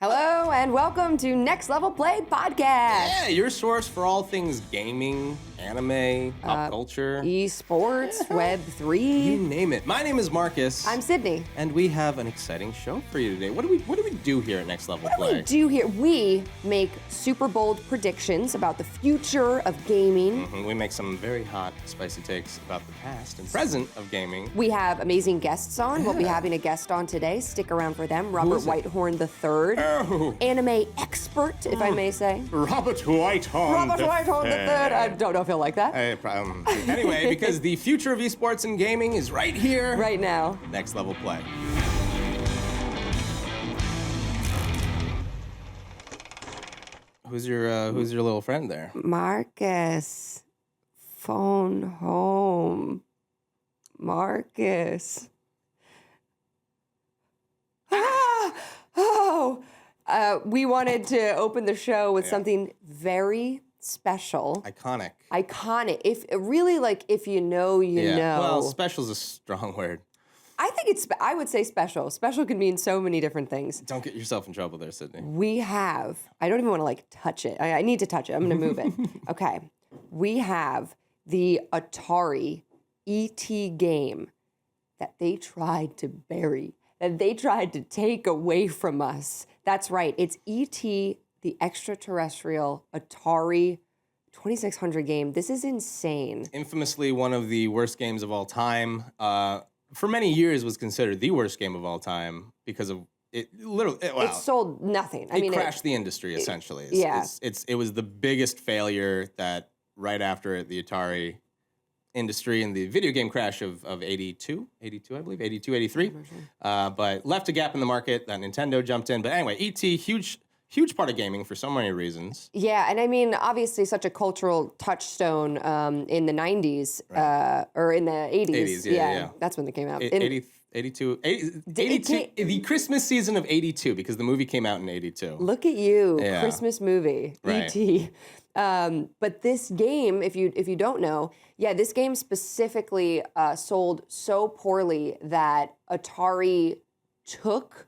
Hello and welcome to Next Level Play Podcast. Yeah, your source for all things gaming, anime, pop culture, eSports, Web3. You name it. My name is Marcus. I'm Sydney. And we have an exciting show for you today. What do we do here at Next Level Play? What do we do here? We make super bold predictions about the future of gaming. Mm-hmm. We make some very hot, spicy takes about the past and present of gaming. We have amazing guests on. We'll be having a guest on today. Stick around for them. Robert Whitehorn III. Oh. Anime expert, if I may say. Robert Whitehorn. Robert Whitehorn III. I don't know if he'll like that. Anyway, because the future of esports and gaming is right here. Right now. Next Level Play. Who's your little friend there? Marcus. Phone home. Marcus. We wanted to open the show with something very special. Iconic. If you know, you know. Well, special's a strong word. I would say special. Special can mean so many different things. Don't get yourself in trouble there, Sydney. I don't even want to touch it. I need to touch it. I'm going to move it. Okay. We have the Atari ET game that they tried to bury, that they tried to take away from us. That's right. It's E.T., the extraterrestrial Atari 2600 game. This is insane. Infamously one of the worst games of all time. For many years was considered the worst game of all time because of it. Literally, It sold nothing. It crashed the industry essentially. It was the biggest failure that right after it, the Atari industry and the video game crash of 82, I believe, 82, 83. But left a gap in the market that Nintendo jumped in. But anyway, E.T., huge part of gaming for so many reasons. Yeah, and I mean, obviously such a cultural touchstone in the 90s, or in the 80s. 80s, yeah. That's when they came out. 82, the Christmas season of 82, because the movie came out in 82. Look at you, Christmas movie, right. E.T. But this game, if you don't know, this game specifically sold so poorly that Atari took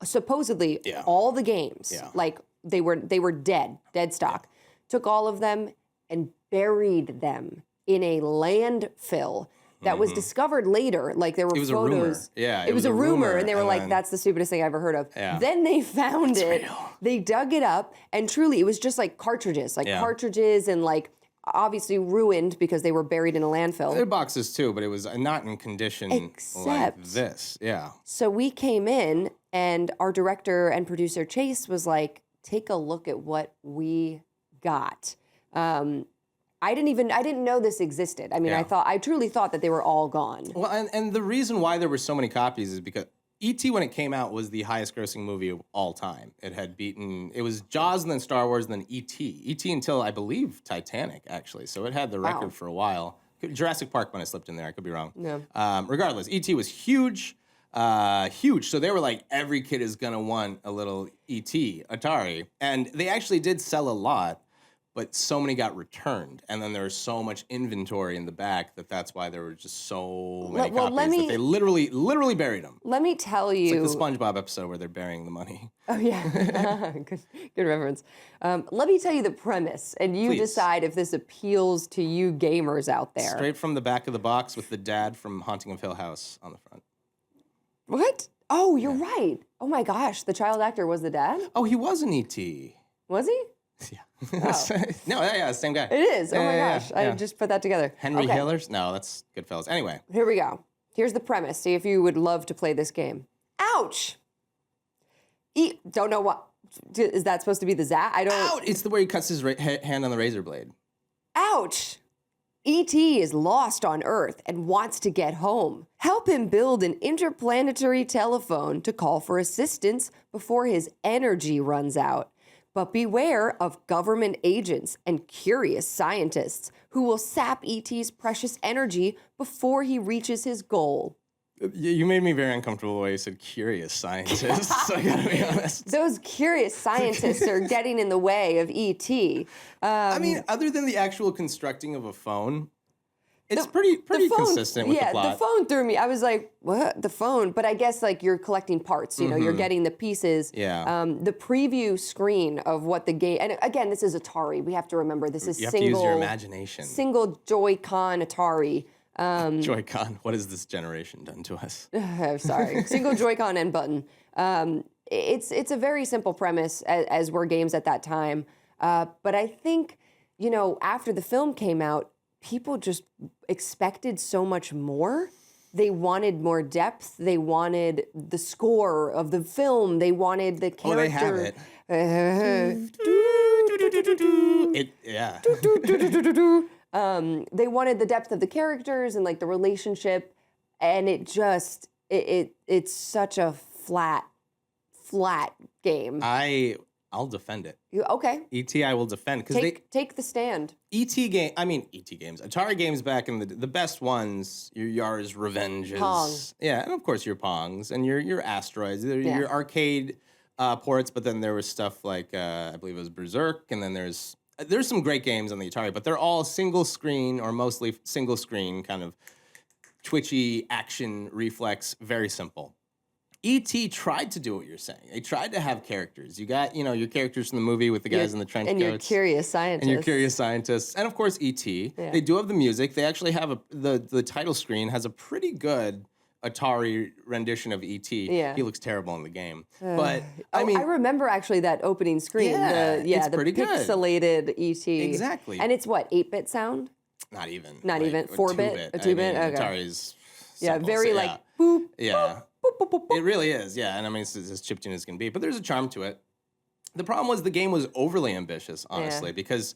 supposedly all the games, like they were dead stock, took all of them and buried them in a landfill that was discovered later. Like there were photos. A rumor. Yeah, it was a rumor, and they were like, "That's the stupidest thing I ever heard of." Yeah. Then they found it. Real. They dug it up, and truly, it was just like cartridges, and like obviously ruined because they were buried in a landfill. There were boxes too, but it was not in condition like this. Yeah. So we came in, and our director and producer Chase was like, "Take a look at what we got." I didn't know this existed. I mean, I truly thought that they were all gone. Well, and the reason why there were so many copies is because E.T. when it came out was the highest grossing movie of all time. It was Jaws and then Star Wars and then E.T. E.T. until I believe Titanic actually. So it had the record for a while. Jurassic Park when I slipped in there, I could be wrong. No. Regardless, E.T. was huge. Huge. So they were like, every kid is gonna want a little E.T. Atari. And they actually did sell a lot. But so many got returned, and then there was so much inventory in the back that's why there were just so many copies that they literally buried them. Let me tell you. It's like the SpongeBob episode where they're burying the money. Oh yeah, good reference. Let me tell you the premise, and you decide if this appeals to you gamers out there. Straight from the back of the box with the dad from Haunting of Hill House on the front. What? Oh, you're right. Oh my gosh, the child actor was the dad? Oh, he was an E.T. Was he? Yeah. No, same guy. It is. Oh my gosh. I just put that together. Henry Hillers? No, that's Goodfellas. Anyway. Here we go. Here's the premise. See if you would love to play this game. Ouch! Don't know what. Is that supposed to be the zap? I don't. Ouch! It's the way he cuts his hand on the razor blade. Ouch! E.T. is lost on Earth and wants to get home. Help him build an interplanetary telephone to call for assistance before his energy runs out. But beware of government agents and curious scientists who will sap E.T.'s precious energy before he reaches his goal. You made me very uncomfortable the way you said curious scientists, I gotta be honest. Those curious scientists are getting in the way of E.T. I mean, other than the actual constructing of a phone, It's pretty phone, consistent with the plot. The phone threw me. I was like, what? The phone? But I guess like you're collecting parts, you know, you're getting the pieces. Yeah. The preview screen of what the game, and again, this is Atari. We have to remember this is You have to use your imagination. Single Joy-Con Atari. Joy-Con, what has this generation done to us? Sorry. Single Joy-Con and button. It's a very simple premise, as were games at that time. But I think, you know, after the film came out, people just expected so much more. They wanted more depth. They wanted the score of the film. They wanted the character. Oh, they have it. They wanted the depth of the characters and like the relationship, and it's such a flat game. I'll defend it. Okay. E.T. I will defend because take the stand. E.T. games, Atari games back in the best ones. Your Yars Revenges, Pong. Yeah, and of course your Pongs and your Asteroids, your arcade ports. But then there was stuff like I believe it was Berserk, and then there's some great games on the Atari, but they're all single screen or mostly single screen, kind of twitchy action reflex, very simple. E.T. tried to do what you're saying. They tried to have characters. You got, you know, your characters from the movie with the guys in the trench coats. And your curious scientists. And your curious scientists. And of course, E.T. Yeah. They do have the music. They actually have the title screen has a pretty good Atari rendition of E.T. Yeah. He looks terrible in the game. But I mean, I remember actually that opening screen. It's the pretty good. pixelated E.T. Exactly. And it's what, 8-bit sound? Not even. Not even 4-bit? A 2-bit? Okay. Atari's Yeah, simple, very so like boop. Yeah. Boop, boop, boop, boop. It really is, yeah. And I mean, it's as chiptune as can be, but there's a charm to it. The problem was the game was overly ambitious, honestly, because,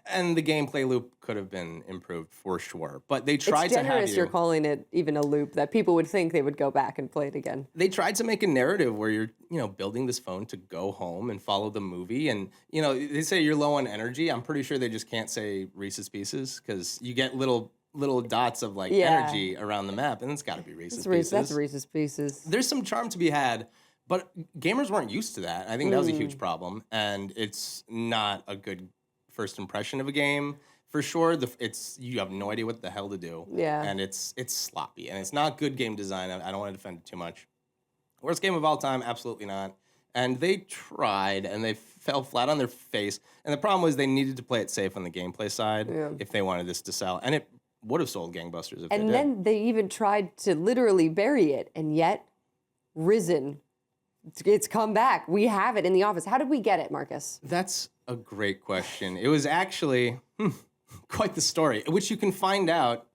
and the gameplay loop could have been improved for sure. But they tried to have generous you're calling it even a loop that people would think they would go back and play it again. They tried to make a narrative where you're, you know, building this phone to go home and follow the movie. And, you know, they say you're low on energy. I'm pretty sure they just can't say Reese's Pieces because you get little dots of like energy around the map, and it's got to be Reese's Pieces. That's Reese's Pieces. There's some charm to be had, but gamers weren't used to that. I think that was a huge problem, and it's not a good first impression of a game for sure. You have no idea what the hell to do. Yeah, and it's sloppy, and it's not good game design. I don't want to defend it too much. Worst game of all time? Absolutely not. And they tried, and they fell flat on their face. And the problem was they needed to play it safe on the gameplay side if they wanted this to sell, and it would have sold gangbusters if they did. And then they even tried to literally bury it, and yet Risen, it's come back. We have it in the office. How did we get it, Marcus? That's a great question. It was actually quite the story, which you can find out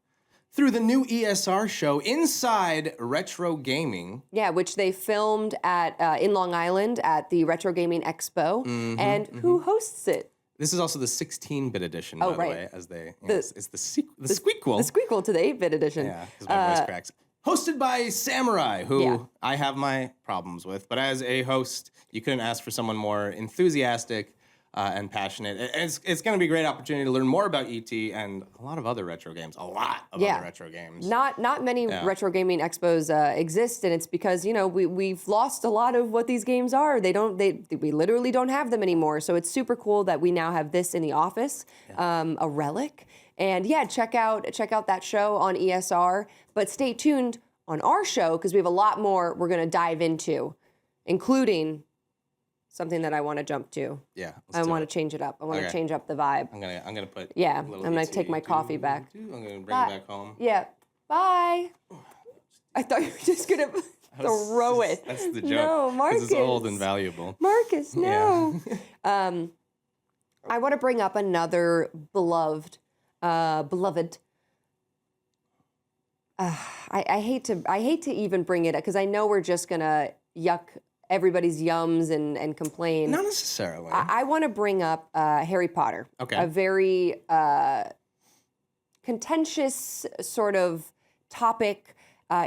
through the new ESR show Inside Retro Gaming. Yeah, which they filmed at in Long Island at the Retro Gaming Expo. And who hosts it? This is also the 16-bit edition, by the way, as it's the sequel. The squeakquel to the 8-bit edition. Yeah, because my voice cracks. Hosted by Samurai, who I have my problems with. But as a host, you couldn't ask for someone more enthusiastic and passionate. And it's going to be a great opportunity to learn more about E.T. and a lot of other retro games. A lot of other retro games. Not many retro gaming expos exist, and it's because, you know, we've lost a lot of what these games are. We literally don't have them anymore. So it's super cool that we now have this in the office, a relic. And check out that show on ESR. But stay tuned on our show because we have a lot more we're going to dive into, including something that I want to jump to. Yeah, I want to change it up. I want to change up the vibe. I'm gonna put. I'm gonna take my coffee back. I'm gonna bring it back home. Yeah. Bye. I thought you were just gonna throw it. That's the joke. No, Marcus. It's old and valuable. Marcus, no. Yeah. I want to bring up another beloved. I hate to even bring it up because I know we're just gonna yuck everybody's yums and complain. Not necessarily. I want to bring up Harry Potter. Okay. A very contentious sort of topic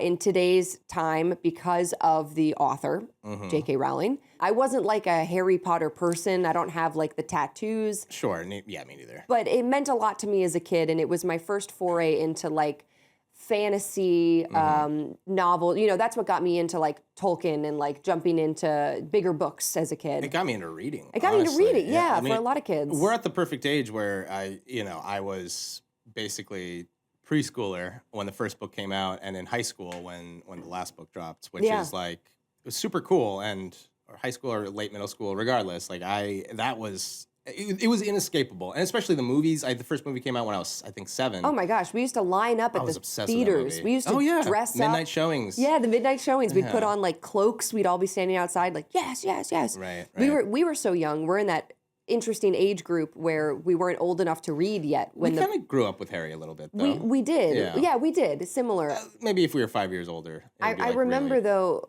in today's time because of the author, J.K. Rowling. I wasn't like a Harry Potter person. I don't have like the tattoos. Sure. Yeah, me neither. But it meant a lot to me as a kid, and it was my first foray into like fantasy novel. You know, that's what got me into like Tolkien and like jumping into bigger books as a kid. It got me into reading. It got me into reading, I mean, for a lot of kids. We're at the perfect age where I was basically preschooler when the first book came out, and in high school when the last book dropped, which Yeah. is like it was super cool. And or high school or late middle school, regardless, like it was inescapable, and especially the movies. The first movie came out when I was, I think, 7. Oh my gosh, we used to line up I at was the obsessed with that theaters. movie. We used to dress up. Midnight showings. Yeah, the midnight showings. We'd put Yeah. on like cloaks. We'd all be standing outside like, yes, yes, yes. Right, We were so young. We're in that interesting age group where we weren't old enough to read yet. We kind of grew up with Harry a little bit, though. We did. Yeah. Yeah, we did. Similar. Maybe if we were 5 years older. I remember though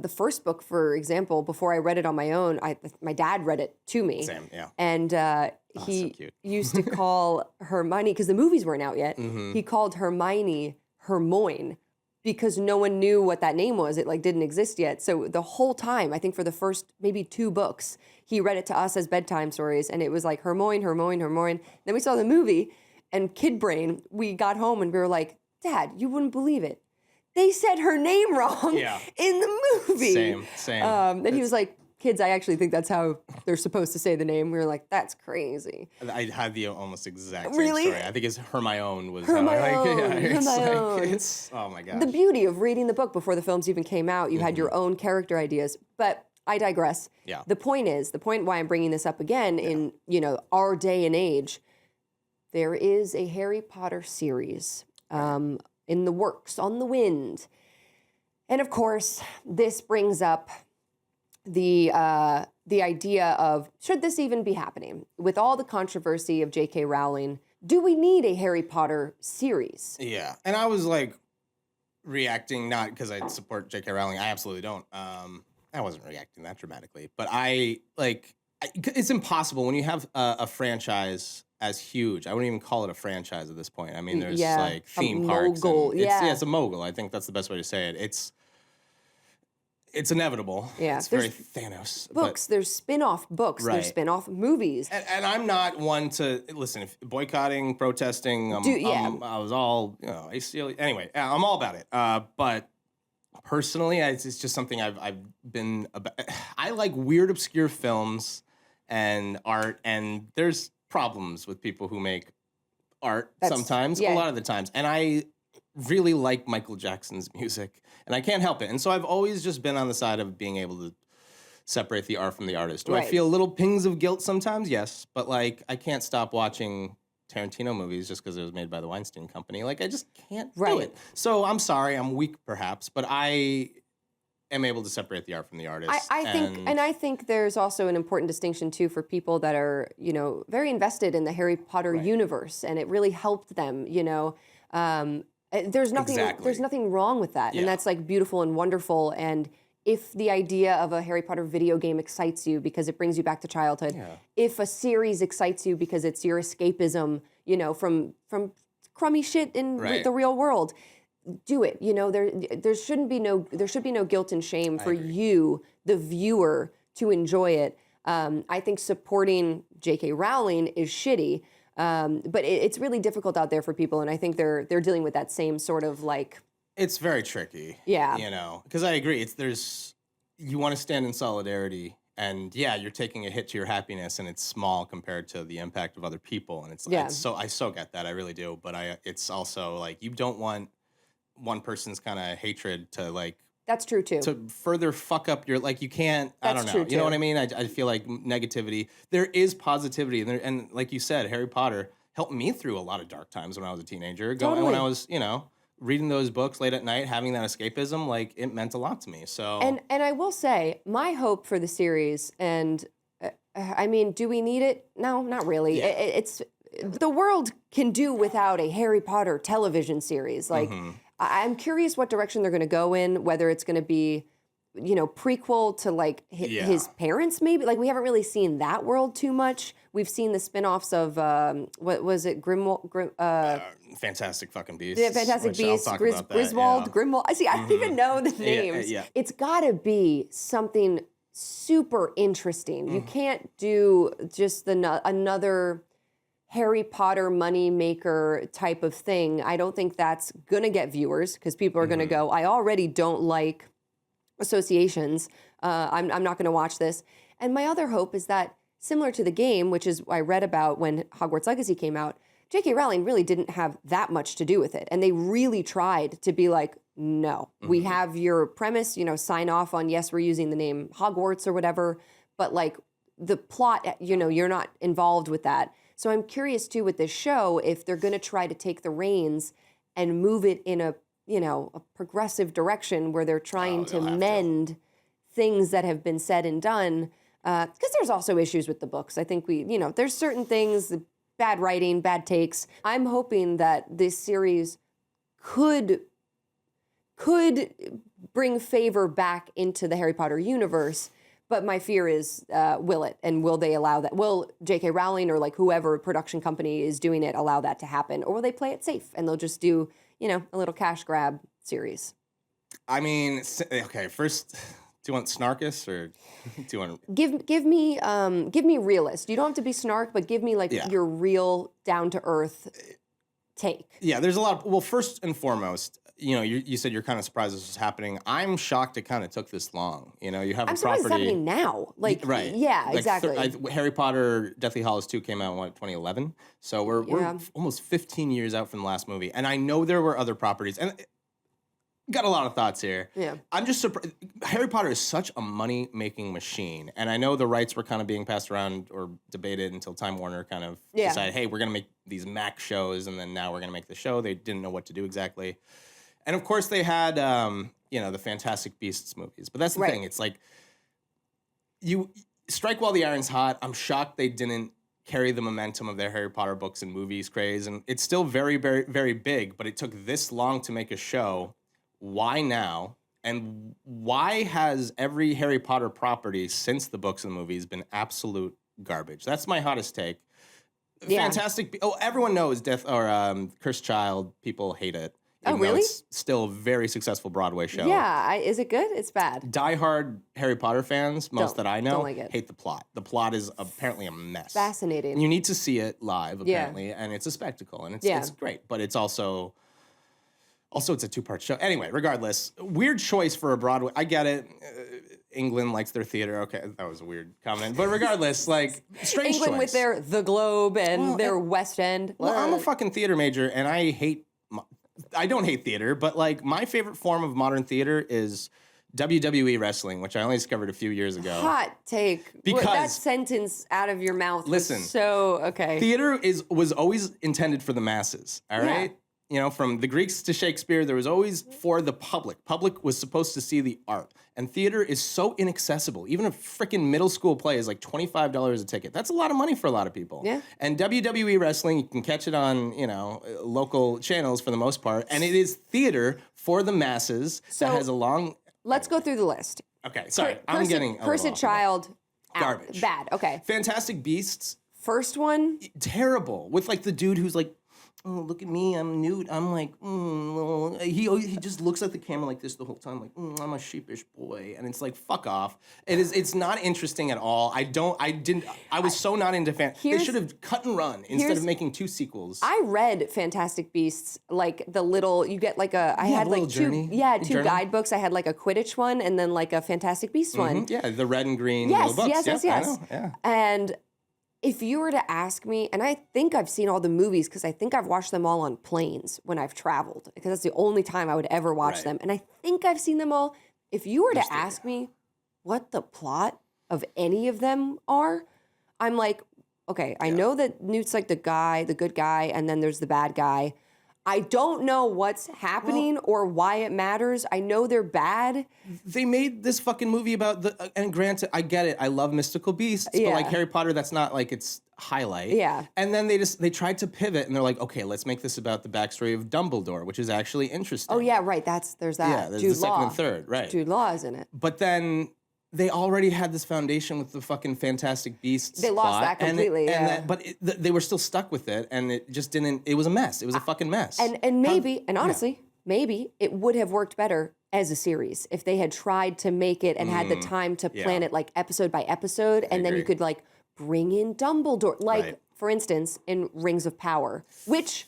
the first book, for example, before I read it on my own, my dad read it to me. Same, yeah. And he so cute. used to call Hermione, because the movies weren't out yet. Mm-hmm. He called Hermione Hermione because no one knew what that name was. It like didn't exist yet. So the whole time, I think for the first maybe 2 books, he read it to us as bedtime stories, and it was like Hermione, Hermione, Hermione. Then we saw the movie, and kid brain, we got home and we were like, Dad, you wouldn't believe it. They said her name wrong Yeah. in the movie. Same. And he was like, kids, I actually think that's how they're supposed to say the name. We were like, that's crazy. I had the almost exact same Really? story. I think it's Hermione was Hermione, Hermione. It's oh my gosh. The beauty of reading the book before the films even came out, you had your own character ideas. But I digress. Yeah. The point why I'm bringing this up again in, our day and age, there is a Harry Potter series in the works, on the wind. And of course, this brings up the idea of, should this even be happening? With all the controversy of J.K. Rowling, do we need a Harry Potter series? Yeah, and I was like reacting not because I support J.K. Rowling. I absolutely don't. I wasn't reacting that dramatically, but it's impossible when you have a franchise as huge. I wouldn't even call it a franchise at this point. I mean, there's like theme parks. Mogul. It's a mogul. I think that's the best way to say it. It's inevitable. Yeah, it's very Thanos. Books, there's spin-off books, Right. there's spin-off movies. And I'm not one to listen. If boycotting, protesting, I was all anyway. I'm all about it. But personally, it's just something I've been about. I like weird, obscure films and art, and there's problems with people who make art sometimes, a lot of the times, and I really like Michael Jackson's music, and I can't help it. And so I've always just been on the side of being able to separate the art from the artist. Do I feel little pings of guilt sometimes? Yes. But like, I can't stop watching Tarantino movies just because it was made by the Weinstein Company. Like, I just can't do it. So I'm sorry, I'm weak perhaps, but I am able to separate the art from the artist. I think there's also an important distinction too for people that are, very invested in the Harry Potter universe, and it really helped them, There's nothing wrong with that. Yeah. And that's like beautiful and wonderful. And if the idea of a Harry Potter video game excites you because it brings you back to childhood, if a series excites you because it's your escapism, from crummy shit in the real world, do it. There should be no guilt and shame for you, the viewer, to enjoy it. I think supporting J.K. Rowling is shitty. But it's really difficult out there for people, and I think they're dealing with that same sort of like. It's very tricky. Yeah. Because I agree. You want to stand in solidarity, and you're taking a hit to your happiness, and it's small compared to the impact of other people, and it's so I so get that, I really do. But it's also like you don't want one person's kind of hatred to like. That's true too. To further fuck up your you can't. That's I don't know. true You too. know what I mean? I feel like negativity. There is positivity, and like you said, Harry Potter helped me through a lot of dark times when I was a teenager. When I was reading those books late at night, having that escapism, like it meant a lot to me. So and I will say my hope for the series, and I mean, do we need it? No, not really. Yeah. It's the world can do without a Harry Potter television series. Like. I'm curious what direction they're going to go in, whether it's going to be, prequel to like his parents, maybe. Like, we haven't really seen that world too much. We've seen the spinoffs of, what was it, Fantastic fucking Beasts. Yeah, Fantastic Beasts, Griswold, Grimwald. I don't even know the names. It's got to be something super interesting. You can't do just another Harry Potter moneymaker type of thing. I don't think that's going to get viewers because people are going to go, I already don't like associations. I'm not going to watch this. And my other hope is that, similar to the game, which is I read about when Hogwarts Legacy came out, J.K. Rowling really didn't have that much to do with it. And they really tried to be like, no, we have your premise, sign off on, yes, we're using the name Hogwarts or whatever, but like the plot, you're not involved with that. So I'm curious too with this show, if they're going to try to take the reins and move it in a progressive direction where they're trying to mend things that have been said and done. Because there's also issues with the books. I think there's certain things, bad writing, bad takes. I'm hoping that this series could bring favor back into the Harry Potter universe. But my fear is, will it? And will they allow that? Will J.K. Rowling or like whoever production company is doing it allow that to happen? Or will they play it safe and they'll just do, a little cash grab series? I mean, okay, first, do you want Snarkus or do you want... Give me realist. You don't have to be snark, but give me your real down-to-earth take. Yeah, there's a lot of... Well, first and foremost, you said you're kind of surprised this was happening. I'm shocked it kind of took this long. You have a property... I'm surprised it's happening now. Right. Yeah, exactly. Harry Potter Deathly Hallows 2 came out in 2011? So we're almost 15 years out from the last movie. And I know there were other properties. And got a lot of thoughts here. Yeah. I'm just surprised. Harry Potter is such a money-making machine. And I know the rights were kind of being passed around or debated until Time Warner kind of decided, hey, we're going to make these Mac shows, and then now we're going to make the show. They didn't know what to do exactly. And of course, they had, the Fantastic Beasts movies. But that's the thing. It's like, you strike while the iron's hot. I'm shocked they didn't carry the momentum of their Harry Potter books and movies craze. And it's still very, very, very big, but it took this long to make a show. Why now? And why has every Harry Potter property since the books and movies been absolute garbage? That's my hottest take. Yeah. Fantastic. Everyone knows Cursed Child. People hate it. Even really? It's still a very successful Broadway show. Yeah. Is it good? It's bad. Diehard Harry Potter fans, that I know, don't like it. hate the plot. The plot is apparently a mess. Fascinating. And you need to see it live, apparently, and it's a spectacle, and it's great. But it's also it's a 2-part show. Anyway, regardless, weird choice for a Broadway. I get it. England likes their theater. Okay, that was a weird comment. But regardless, strange England choice. with the Globe and their West End. Well, I'm a fucking theater major, and I don't hate theater, but my favorite form of modern theater is WWE wrestling, which I only discovered a few years ago. Hot take. Because that sentence out of your mouth. Listen, okay. Theater was always intended for the masses. All right. From the Greeks to Shakespeare, there was always for the public. Public was supposed to see the art. And theater is so inaccessible. Even a freaking middle school play is like $25 a ticket. That's a lot of money for a lot of people. Yeah. And WWE wrestling, you can catch it on, local channels for the most part. And it is theater for the masses that has a long... Let's go through the list. Okay, sorry. I'm getting... Cursed Child. Garbage. Bad, okay. Fantastic Beasts. First one. Terrible. With the dude who's like, oh, look at me, I'm nude. I'm like, he just looks at the camera like this the whole time, like, I'm a sheepish boy. And it's like, fuck off. It's not interesting at all. I was so not into they should have cut and run instead of making 2 sequels. I read Fantastic Beasts, you get I had two journey. Two guidebooks. I had a Quidditch one and then a Fantastic Beasts one. Yeah, the red and green little books. Yes. I know. Yeah. And if you were to ask me, and I think I've seen all the movies because I think I've watched them all on planes when I've traveled, because that's the only time I would ever watch them. And I think I've seen them all. If you were to ask me what the plot of any of them are, I'm like, okay, I know that Newt's the good guy, and then there's the bad guy. I don't know what's happening or why it matters. I know they're bad. They made this fucking movie about and granted, I get it. I love mystical beasts, but Harry Potter, that's not its highlight. Yeah. And then they tried to pivot, and they're like, okay, let's make this about the backstory of Dumbledore, which is actually interesting. Oh yeah, right. There's that. Yeah, there's the second and third, right? Jude Law is in it. But then they already had this foundation with the fucking Fantastic Beasts. They lost that completely. They were still stuck with it, and it just didn't. It was a mess. It was a fucking mess. And maybe, honestly, maybe it would have worked better as a series if they had tried to make it and had the time to plan it episode by episode, and then you could bring in Dumbledore, for instance, in Rings of Power, which,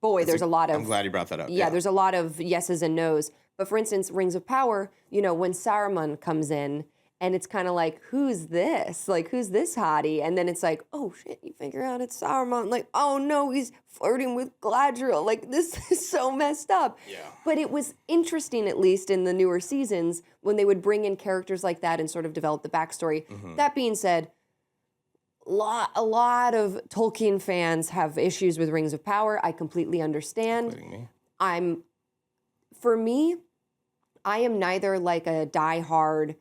there's a lot of. I'm glad you brought that up. Yeah, there's a lot of yeses and nos. But for instance, Rings of Power, when Saruman comes in And it's kind of like, who's this? Like, who's this hottie? And then it's like, oh shit, you figure out it's Saruman. Like, oh no, he's flirting with Galadriel. Like, this is so messed up. Yeah. But it was interesting, at least in the newer seasons, when they would bring in characters like that and sort of develop the backstory. That being said, a lot of Tolkien fans have issues with Rings of Power. I completely understand. Including me. For me, I am neither like a diehard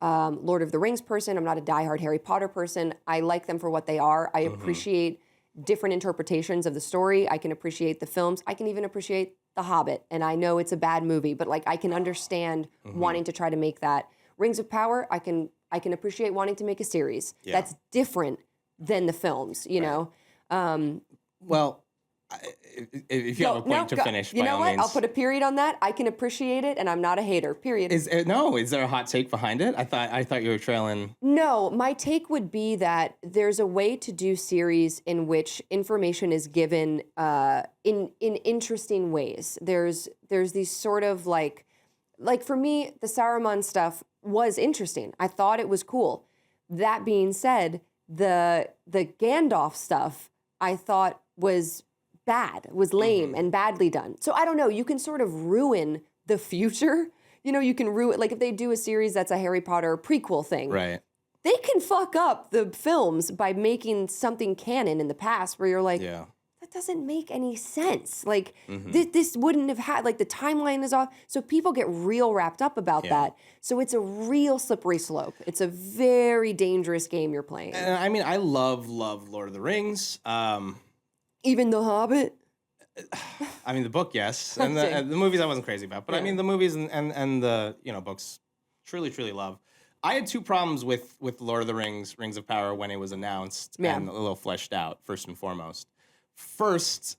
Lord of the Rings person. I'm not a diehard Harry Potter person. I like them for what they are. I appreciate different interpretations of the story. I can appreciate the films. I can even appreciate The Hobbit. And I know it's a bad movie, but like I can understand wanting to try to make that. Rings of Power, I can appreciate wanting to make a series. Yeah. That's different than the films, you know? Well, if you have a point to finish, you by know all what? means. I'll put a period on that. I can appreciate it, and I'm not a hater. Period. Is there a hot take behind it? I thought you were trailing. No, my take would be that there's a way to do series in which information is given in interesting ways. There's these sort of like for me, the Saruman stuff was interesting. I thought it was cool. That being said, the Gandalf stuff I thought was bad, was lame and badly done. So I don't know, you can sort of ruin the future. You know, you can ruin, like if they do a series that's a Harry Potter prequel thing, Right. they can fuck up the films by making something canon in the past where you're like, Yeah. that doesn't make any sense. Like this wouldn't have had, like the timeline is off. So people get real wrapped up about that. So it's a real slippery slope. It's a very dangerous game you're playing. And I mean, I love Lord of the Rings. Even The Hobbit? I mean, the book, yes, and the movies I wasn't crazy about, but I mean, the movies and the books, truly love. I had two problems with Lord of the Rings, Rings of Power, when it was announced and a little fleshed out. First and foremost,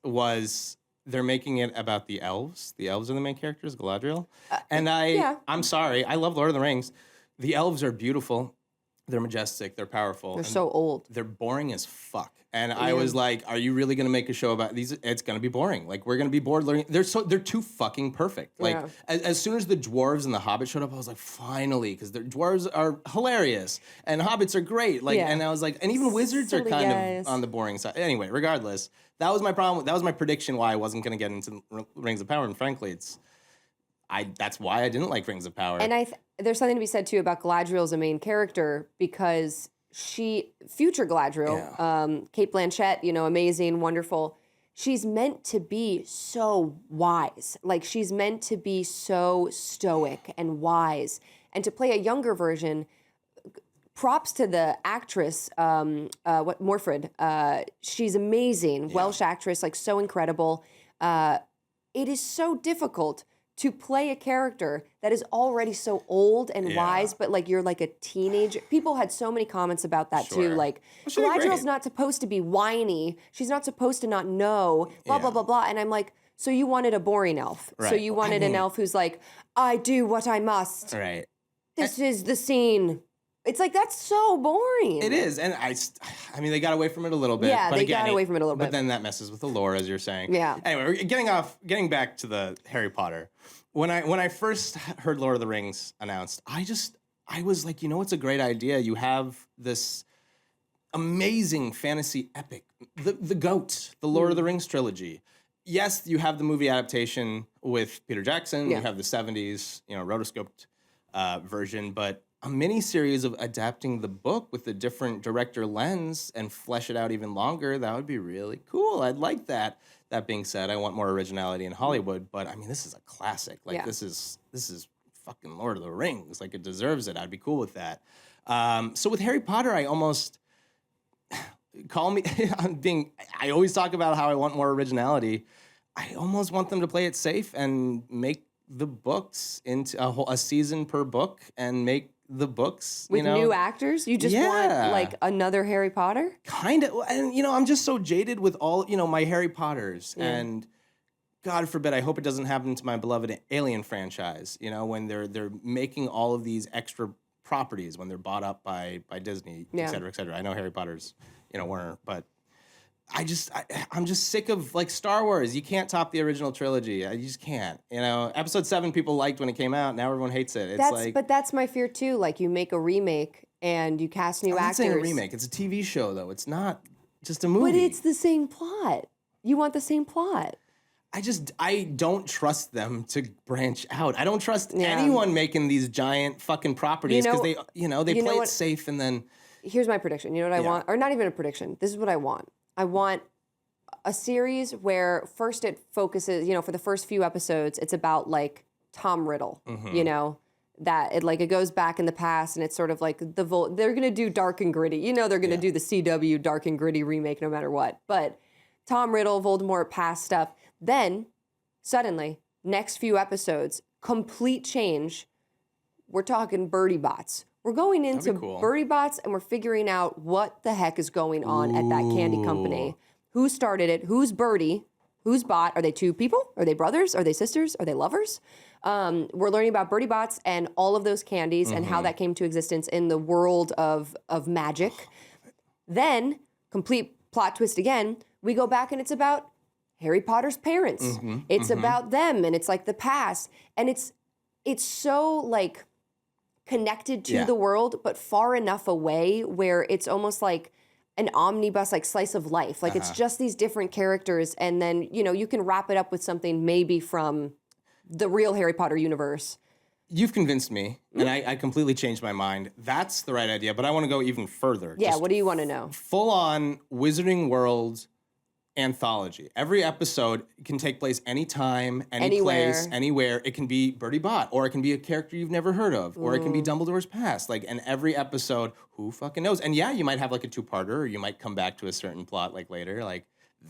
was they're making it about the elves. The elves are the main characters, Galadriel, and I'm sorry, I love Lord of the Rings. The elves are beautiful. They're majestic. They're powerful. They're so old. They're boring as fuck. And I was like, are you really going to make a show about these? It's going to be boring. Like, we're going to be bored learning. They're too fucking perfect. Like, as soon as the dwarves and the hobbits showed up, I was like, finally, because the dwarves are hilarious and hobbits are great. Like, and I was like, and even wizards are kind of on the boring side. Anyway, regardless, that was my problem. That was my prediction why I wasn't going to get into Rings of Power. And frankly, that's why I didn't like Rings of Power. And there's something to be said too about Galadriel as a main character, because future Galadriel, Cate Blanchett, amazing, wonderful. She's meant to be so wise. Like, she's meant to be so stoic and wise. And to play a younger version, props to the actress, Morfred. She's amazing, Welsh actress, like so incredible. It is so difficult to play a character that is already so old and wise, but like you're like a teenager. People had so many comments about that too. Like, Galadriel's not supposed to be whiny. She's not supposed to not know, blah, blah, blah, blah. And I'm like, so you wanted a boring elf. Right. So you wanted an elf who's like, I do what I must. Right. This is the scene. It's like, that's so boring. It is. And I mean, they got away from it a little bit. Yeah, but they got away from it a little bit. But then that messes with the lore, as you're saying. Yeah. Anyway, getting back to the Harry Potter. When I first heard Lord of the Rings announced, I was like, it's a great idea. You have this amazing fantasy epic, the GOAT, the Lord of the Rings trilogy. Yes, you have the movie adaptation with Peter Jackson. You have the 70s, rotoscoped version, but a mini series of adapting the book with a different director lens and flesh it out even longer, that would be really cool. I'd like that. That being said, I want more originality in Hollywood, but I mean, this is a classic. Like, this is fucking Lord of the Rings. Like, it deserves it. I'd be cool with that. So with Harry Potter, I almost I always talk about how I want more originality. I almost want them to play it safe and make the books into a season per book and make the books with new actors. You just want like another Harry Potter? Kind of. And I'm just so jaded with all my Harry Potters, and God forbid, I hope it doesn't happen to my beloved Alien franchise. When they're making all of these extra properties when they're bought up by Disney, et cetera, et cetera. I know Harry Potter's Warner, but I'm just sick of like Star Wars. You can't top the original trilogy. You just can't. You know, Episode 7 people liked when it came out. Now everyone hates it. But that's my fear too. Like you make a remake and you cast new I'm not actors. saying a remake. It's a TV show though. It's not just a movie. But it's the same plot. You want the same plot. I don't trust them to branch out. I don't trust anyone making these giant fucking properties because they play it safe and then. Here's my prediction. You know what I want? Or not even a prediction. This is what I want. I want a series where first it focuses, for the first few episodes, it's about like Tom Riddle, that it goes back in the past and it's sort of like they're going to do dark and gritty. They're going to do the CW dark and gritty remake no matter what. But Tom Riddle, Voldemort, past stuff. Then suddenly, next few episodes, complete change. We're talking Birdie Bots. We're going into Birdie Bots and we're figuring out what the heck is going on at that candy company. Who started it? Who's Birdie? Who's Bot? Are they two people? Are they brothers? Are they sisters? Are they lovers? We're learning about Birdie Bots and all of those candies and how that came to existence in the world of magic. Then, complete plot twist again, we go back and it's about Harry Potter's parents. It's about them and it's like the past. And it's so like connected to the world, but far enough away where it's almost like an omnibus, like slice of life. Like it's just these different characters. And then, you can wrap it up with something maybe from the real Harry Potter universe. You've convinced me, and I completely changed my mind. That's the right idea, but I want to go even further. Yeah, what do you want to know? Full-on Wizarding World anthology. Every episode can take place anytime, any place, anywhere. It can be Birdie Bot, or it can be a character you've never heard of, or it can be Dumbledore's past. And every episode, who fucking knows? And yeah, you might have like a two-parter, or you might come back to a certain plot later.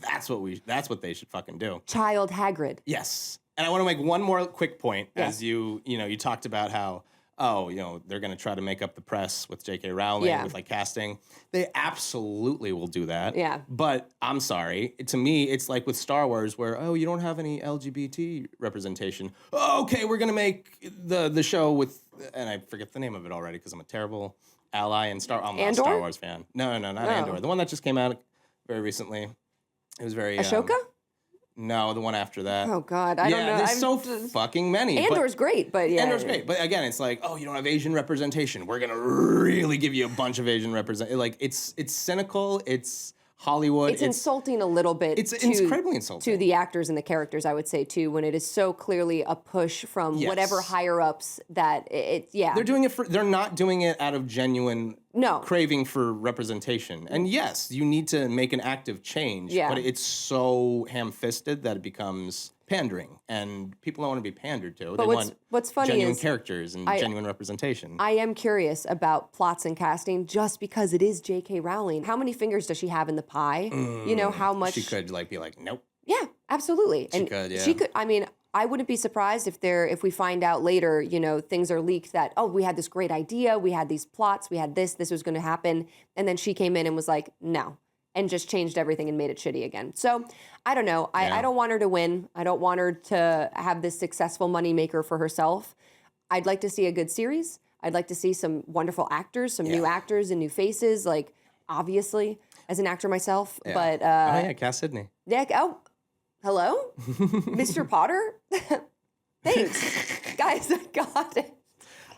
That's what they should fucking do. Child Hagrid. Yes. And I want to make one more quick point as you talked about how they're going to try to make up the press with J.K. Rowling with casting. They absolutely will do that. Yeah. But I'm sorry. To me, it's like with Star Wars where, you don't have any LGBT representation. Oh, okay, we're going to make the show with, and I forget the name of it already because I'm a terrible ally in I'm not a Star Wars fan. No, not Andor. The one that just came out very recently. It was very... Ashoka? No, the one after that. Oh, God. I don't know. There's so fucking many. Andor's great, but yeah. Andor's great. But again, it's like, you don't have Asian representation. We're going to really give you a bunch of Asian representation. It's cynical. It's Hollywood. It's insulting a little bit. It's incredibly insulting. To the actors and the characters, I would say, too, when it is so clearly a push from whatever higher-ups that They're doing it they're not doing it out of genuine craving for representation. And yes, you need to make an active change, but it's so ham-fisted that it becomes pandering, and people don't want to be pandered to. They want what's funny genuine is characters and genuine representation. I am curious about plots and casting just because it is J.K. Rowling. How many fingers does she have in the pie? How much... She could be like, nope. Yeah, absolutely. She could, yeah. She could, I wouldn't be surprised if we find out later, things are leaked that, we had this great idea, we had these plots, we had this was going to happen, and then she came in and was like, no, and just changed everything and made it shitty again. So, I don't know. I don't want her to win. I don't want her to have this successful moneymaker for herself. I'd like to see a good series. I'd like to see some wonderful actors, some new actors and new faces, obviously, as an actor myself. Yeah. But, Cass Sidney. Yeah, hello? Mr. Potter? Thanks. Guys, I got it.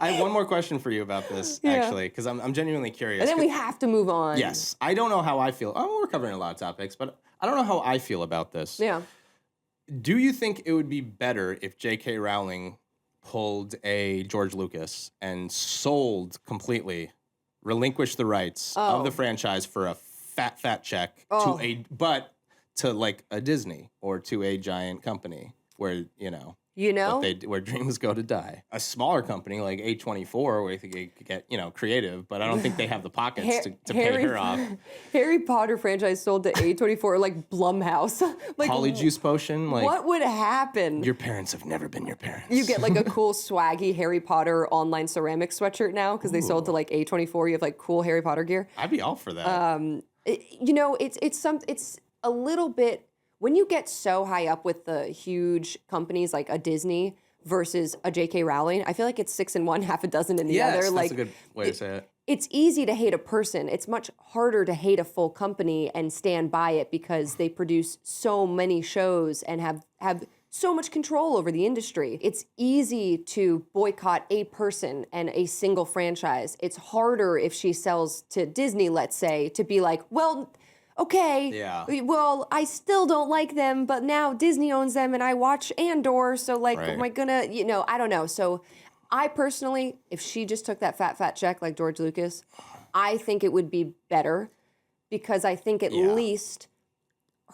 I have one more question for you about this, actually, because I'm genuinely curious. And then we have to move on. Yes. I don't know how I feel. We're covering a lot of topics, but I don't know how I feel about this. Yeah. Do you think it would be better if J.K. Rowling pulled a George Lucas and sold completely, relinquished the rights of the franchise for a fat check to a Disney or to a giant company where, where dreams go to die. A smaller company like A24 where they could get, creative, but I don't think they have the pockets to pay her off. Harry Potter franchise sold to A24 like Blumhouse. Polyjuice Potion. What would happen? Your parents have never been your parents. You get a cool swaggy Harry Potter online ceramic sweatshirt now because they sold to A24. You have cool Harry Potter gear. I'd be all for that. It's a little bit. When you get so high up with the huge companies like a Disney versus a J.K. Rowling, I feel like it's 6 in one, half a dozen in the other. That's a good way to say it. it's easy to hate a person. It's much harder to hate a full company and stand by it because they produce so many shows and have so much control over the industry. It's easy to boycott a person and a single franchise. It's harder if she sells to Disney, let's say, to be like, well, okay, well, I still don't like them, but now Disney owns them and I watch Andor, so like, am I gonna, I don't know. So I personally, if she just took that fat check like George Lucas, I think it would be better because I think at least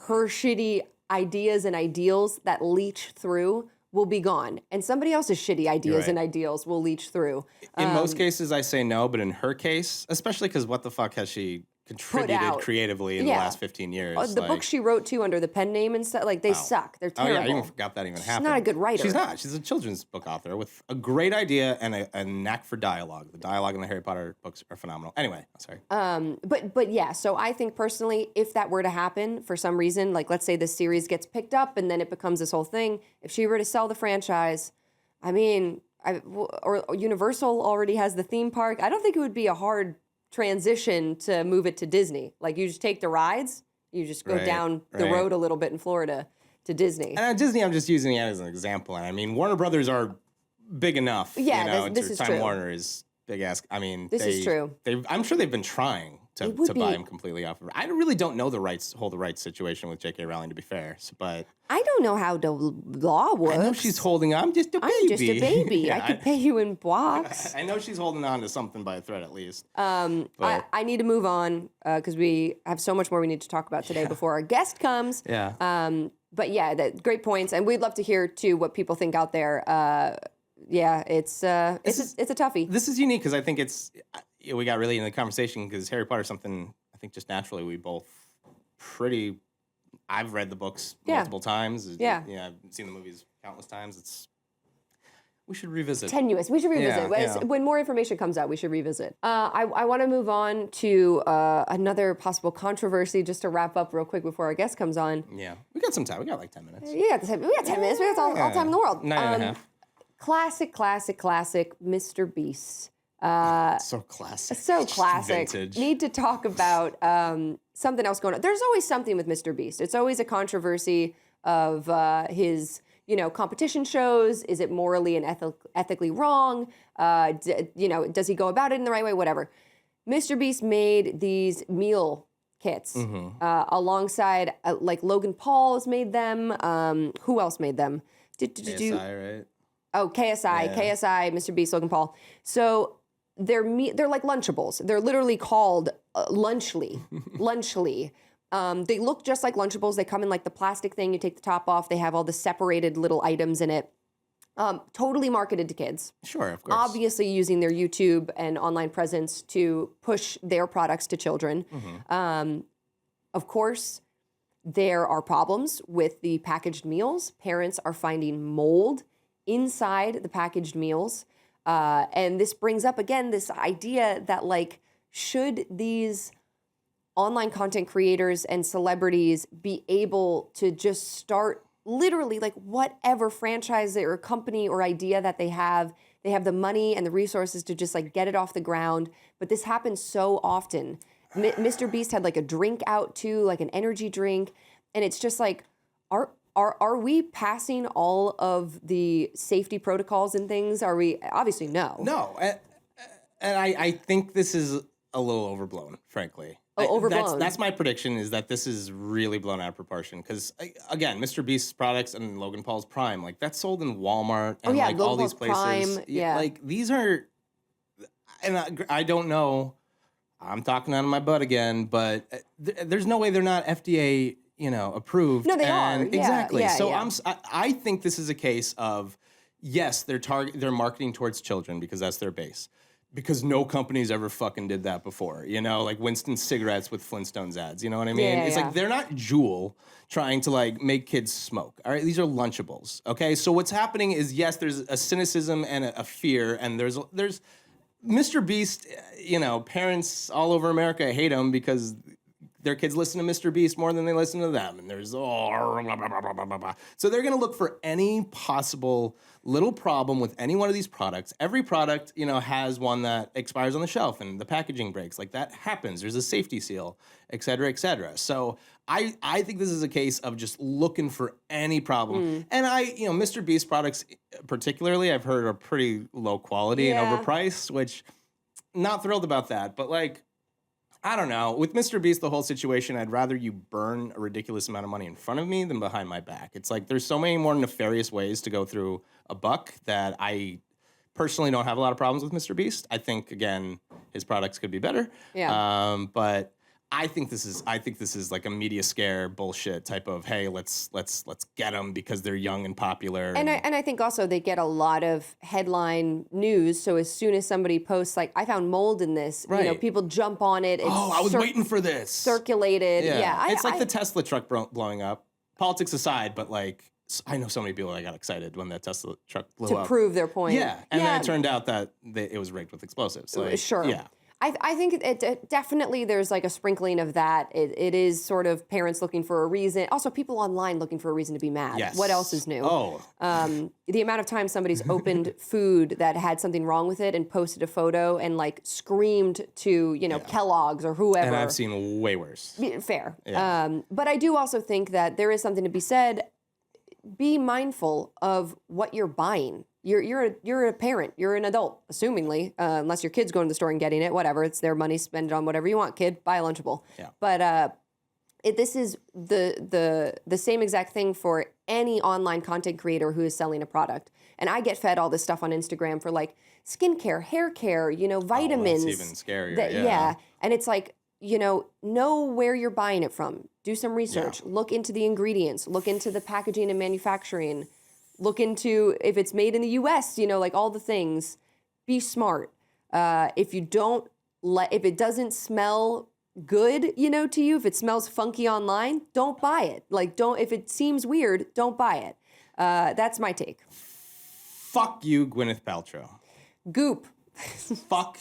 her shitty ideas and ideals that leach through will be gone. And somebody else's shitty ideas and ideals will leach through. In most cases, I say no, but in her case, especially because what the fuck has she contributed creatively in the last 15 years. The books she wrote too under the pen name and stuff, like they suck. They're terrible. Oh yeah, I even forgot that even happened. She's not a good writer. She's not. She's a children's book author with a great idea and a knack for dialogue. The dialogue in the Harry Potter books are phenomenal. Anyway, sorry. But yeah, so I think personally, if that were to happen for some reason, like let's say this series gets picked up and then it becomes this whole thing, if she were to sell the franchise, I mean, or Universal already has the theme park, I don't think it would be a hard transition to move it to Disney. Like you just take the rides, you just go down the road a little bit in Florida to Disney. And Disney, I'm just using it as an example. And I mean, Warner Brothers are big enough. Yeah, this is Time true. Warner is big ass. I mean, this is true. I'm sure they've been trying to buy him completely off of. I really don't know the rights situation with J.K. Rowling, to be fair. But I don't know how the law works. I know she's holding on. I'm just a baby. Yeah, I could pay you in blocks. I know she's holding on to something by a thread at least. I need to move on because we have so much more we need to talk about today before our guest comes. Yeah. But yeah, great points, and we'd love to hear too what people think out there. It's a toughie. This is unique because I think we got really into the conversation because Harry Potter is something I think just naturally we both I've read the books multiple times. Yeah, I've seen the movies countless times. We should revisit. Tenuous. We should revisit. When more information comes out, we should revisit. I want to move on to another possible controversy just to wrap up real quick before our guest comes on. Yeah, we got some time. We got like 10 minutes. We got 10 minutes. We got all the time in the world. 9.5. Classic, Mr. Beast. So classic. So classic. Vintage. Need to talk about something else going on. There's always something with Mr. Beast. It's always a controversy of his, competition shows. Is it morally and ethically wrong? Does he go about it in the right way? Whatever. Mr. Beast made these meal kits alongside, like Logan Paul has made them. Who else made them? KSI, right? Oh, KSI, Mr. Beast, Logan Paul. So they're like Lunchables. They're literally called Lunchly. They look just like Lunchables. They come in like the plastic thing. You take the top off. They have all the separated little items in it. Totally marketed to kids. Sure, of course. Obviously using their YouTube and online presence to push their products to children. Of course, there are problems with the packaged meals. Parents are finding mold inside the packaged meals. And this brings up, again, this idea that, like, should these online content creators and celebrities be able to just start literally, like, whatever franchise or company or idea that they have the money and the resources to just, like, get it off the ground. But this happens so often. Mr. Beast had, like, a drink out, too, like an energy drink. And it's just, like, Are we passing all of the safety protocols and things? Are we? Obviously, no. No. And I think this is a little overblown, frankly. Overblown. That's my prediction, is that this is really blown out of proportion. Because, again, Mr. Beast's products and Logan Paul's Prime, like, that's sold in Walmart and, like, all these places. Prime, yeah. Like, these are, and I don't know, I'm talking out of my butt again, but there's no way they're not FDA approved. No, they are. Exactly. Yeah, so yeah. I think this is a case of, yes, they're marketing towards children because that's their base. Because no company's ever fucking did that before. Like Winston cigarettes with Flintstones ads. You know what I mean? It's like they're not Juul trying to, like, make kids smoke. All right, these are Lunchables. Okay, so what's happening is, yes, there's a cynicism and a fear, and there's Mr. Beast. Parents all over America hate him because their kids listen to Mr. Beast more than they listen to them, and there's blah, blah, blah, blah, blah, blah. So they're going to look for any possible little problem with any one of these products. Every product, has one that expires on the shelf and the packaging breaks. Like that happens. There's a safety seal, et cetera, et cetera. So I think this is a case of just looking for any problem. And Mr. Beast products particularly, I've heard are pretty low quality and overpriced, which not thrilled about that. But I don't know. With Mr. Beast, the whole situation, I'd rather you burn a ridiculous amount of money in front of me than behind my back. It's like there's so many more nefarious ways to go through a buck that I personally don't have a lot of problems with Mr. Beast. I think, again, his products could be better. Yeah. But I think this is like a media scare bullshit type of, hey, let's get them because they're young and popular. And I think also they get a lot of headline news. So as soon as somebody posts like, I found mold in this, people jump on it. It's I was waiting for this. Circulated. Yeah. It's like the Tesla truck blowing up. Politics aside, but I know so many people that got excited when that Tesla truck blew up. To prove their point. Yeah. And then it turned out that it was rigged with explosives. Sure. Yeah. I think it definitely there's like a sprinkling of that. It is sort of parents looking for a reason. Also, people online looking for a reason to be mad. Yes. What else is new? Oh. The amount of time somebody's opened food that had something wrong with it and posted a photo and screamed to Kellogg's or whoever. And I've seen way worse. Fair. Yeah. But I do also think that there is something to be said. Be mindful of what you're buying. You're a parent. You're an adult, assumingly, unless your kid's going to the store and getting it. Whatever, it's their money. Spend it on whatever you want, kid. Buy a Lunchable. Yeah. But this is the same exact thing for any online content creator who is selling a product. And I get fed all this stuff on Instagram for skincare, hair care, vitamins. Oh, that's even scarier. Yeah. And it's know where you're buying it from. Do some research. Yeah. Look into the ingredients. Look into the packaging and manufacturing. Look into if it's made in the U.S., all the things. Be smart. If it doesn't smell good, to you, if it smells funky online, don't buy it. If it seems weird, don't buy it. That's my take. Fuck you, Gwyneth Paltrow. Goop. Fuck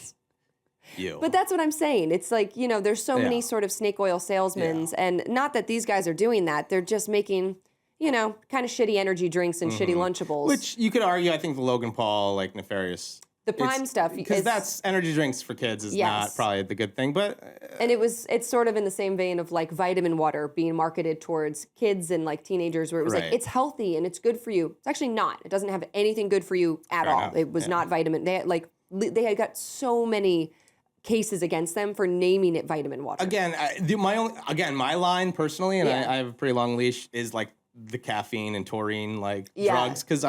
you. But that's what I'm saying. It's there's so many sort of snake oil salesmen, and not that these guys are doing that. They're just making kind of shitty energy drinks and shitty Lunchables. Which you could argue, I think the Logan Paul, nefarious. The Prime stuff. Because that's energy drinks for kids is not probably the good thing, but... And it's sort of in the same vein of vitamin water being marketed towards kids and teenagers where it was it's healthy and it's good for you. It's actually not. It doesn't have anything good for you at all. Enough. It was not vitamin. They had got so many cases against them for naming it vitamin water. Again, my line personally, and I have a pretty long leash, is the caffeine and taurine drugs, because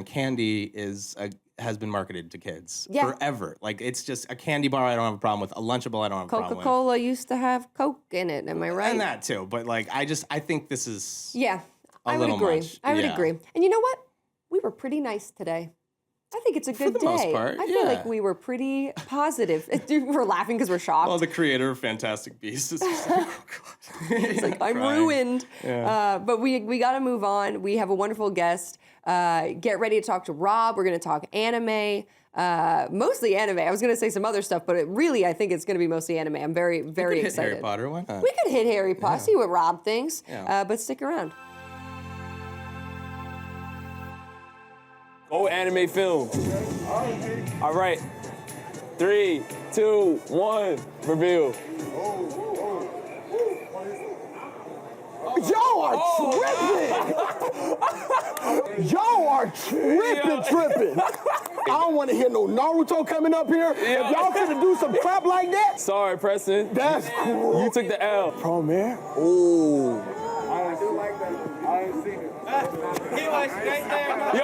candy has been marketed to kids forever. It's just a candy bar I don't have a problem with. A Lunchable I don't have a problem with. Coca-Cola used to have Coke in it. Am I right? And that too, but I think this is I would agree. Much. I would agree. And you know what? We were pretty nice today. I think it's a good day. For the most part, I feel like we were pretty positive. We're laughing because we're shocked. Well, the creator of Fantastic Beasts is just oh God. It's I'm ruined. Yeah. But we got to move on. We have a wonderful guest. Get ready to talk to Rob. We're going to talk anime. Mostly anime. I was going to say some other stuff, but I think it's going to be mostly anime. I'm very, very excited. Harry Potter, why not? We could hit Harry Potter, see what Rob thinks. Yeah. But stick around. Go anime film. All right. 3, 2, 1, reveal. Y'all are tripping! Y'all are tripping! I don't want to hear no Naruto coming up here. If y'all finna do some crap like that. Sorry, Preston. That's cool. You took the L. Pro man. Ooh. I do like that. I ain't seen it. He was straight there, man.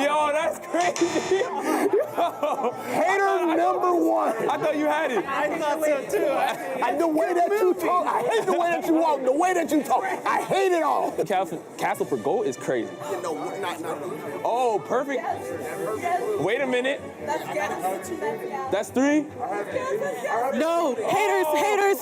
Yo, that's crazy. Hater number one. I thought you had it. I thought so too. And the way that you talk, I hate the way that you walk, the way that you talk. I hate it all. Castle for gold is crazy. No, not. Oh, perfect. Wait a minute. That's 3? No, haters.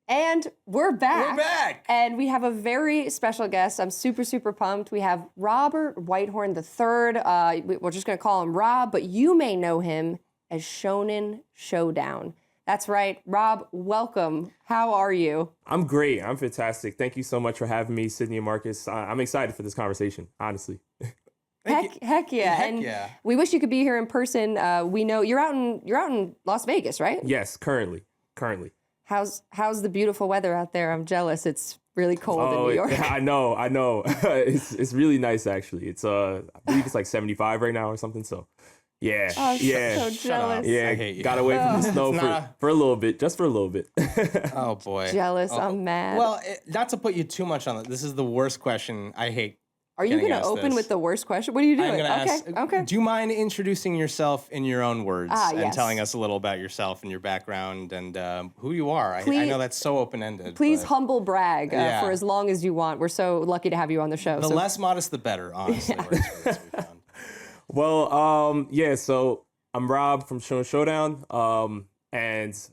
And we're back. We're back. And we have a very special guest. I'm super, super pumped. We have Robert Whitehorn III. We're just going to call him Rob, but you may know him as Shonen Showdown. That's right. Rob, welcome. How are you? I'm great. I'm fantastic. Thank you so much for having me, Sydney and Marcus. I'm excited for this conversation, honestly. Heck yeah. Heck And yeah. we wish you could be here in person. We know you're out in Las Vegas, right? Yes, currently. How's the beautiful weather out there? I'm jealous. It's really cold in New York. I know. It's really nice actually. It's I believe it's like 75 right now or something. So yeah. Oh, yeah. so jealous. Yeah, I hate you. got away from the snow It's not for a little bit, just for a little bit. Oh boy. Jealous. I'm mad. Well, not to put you too much on it. This is the worst question. I hate. Are you getting going to asked open this. with the worst question? What are you doing? I'm gonna ask. Okay. Do you mind introducing yourself in your own words and yes. telling us a little about yourself and your background and who you are? I Please- know that's so open ended. Please humble brag Yeah. for as long as you want. We're so lucky to have you on the show. The So less modest, the better. Honestly, works for this we found. Well, yeah, so I'm Rob from Showdown, and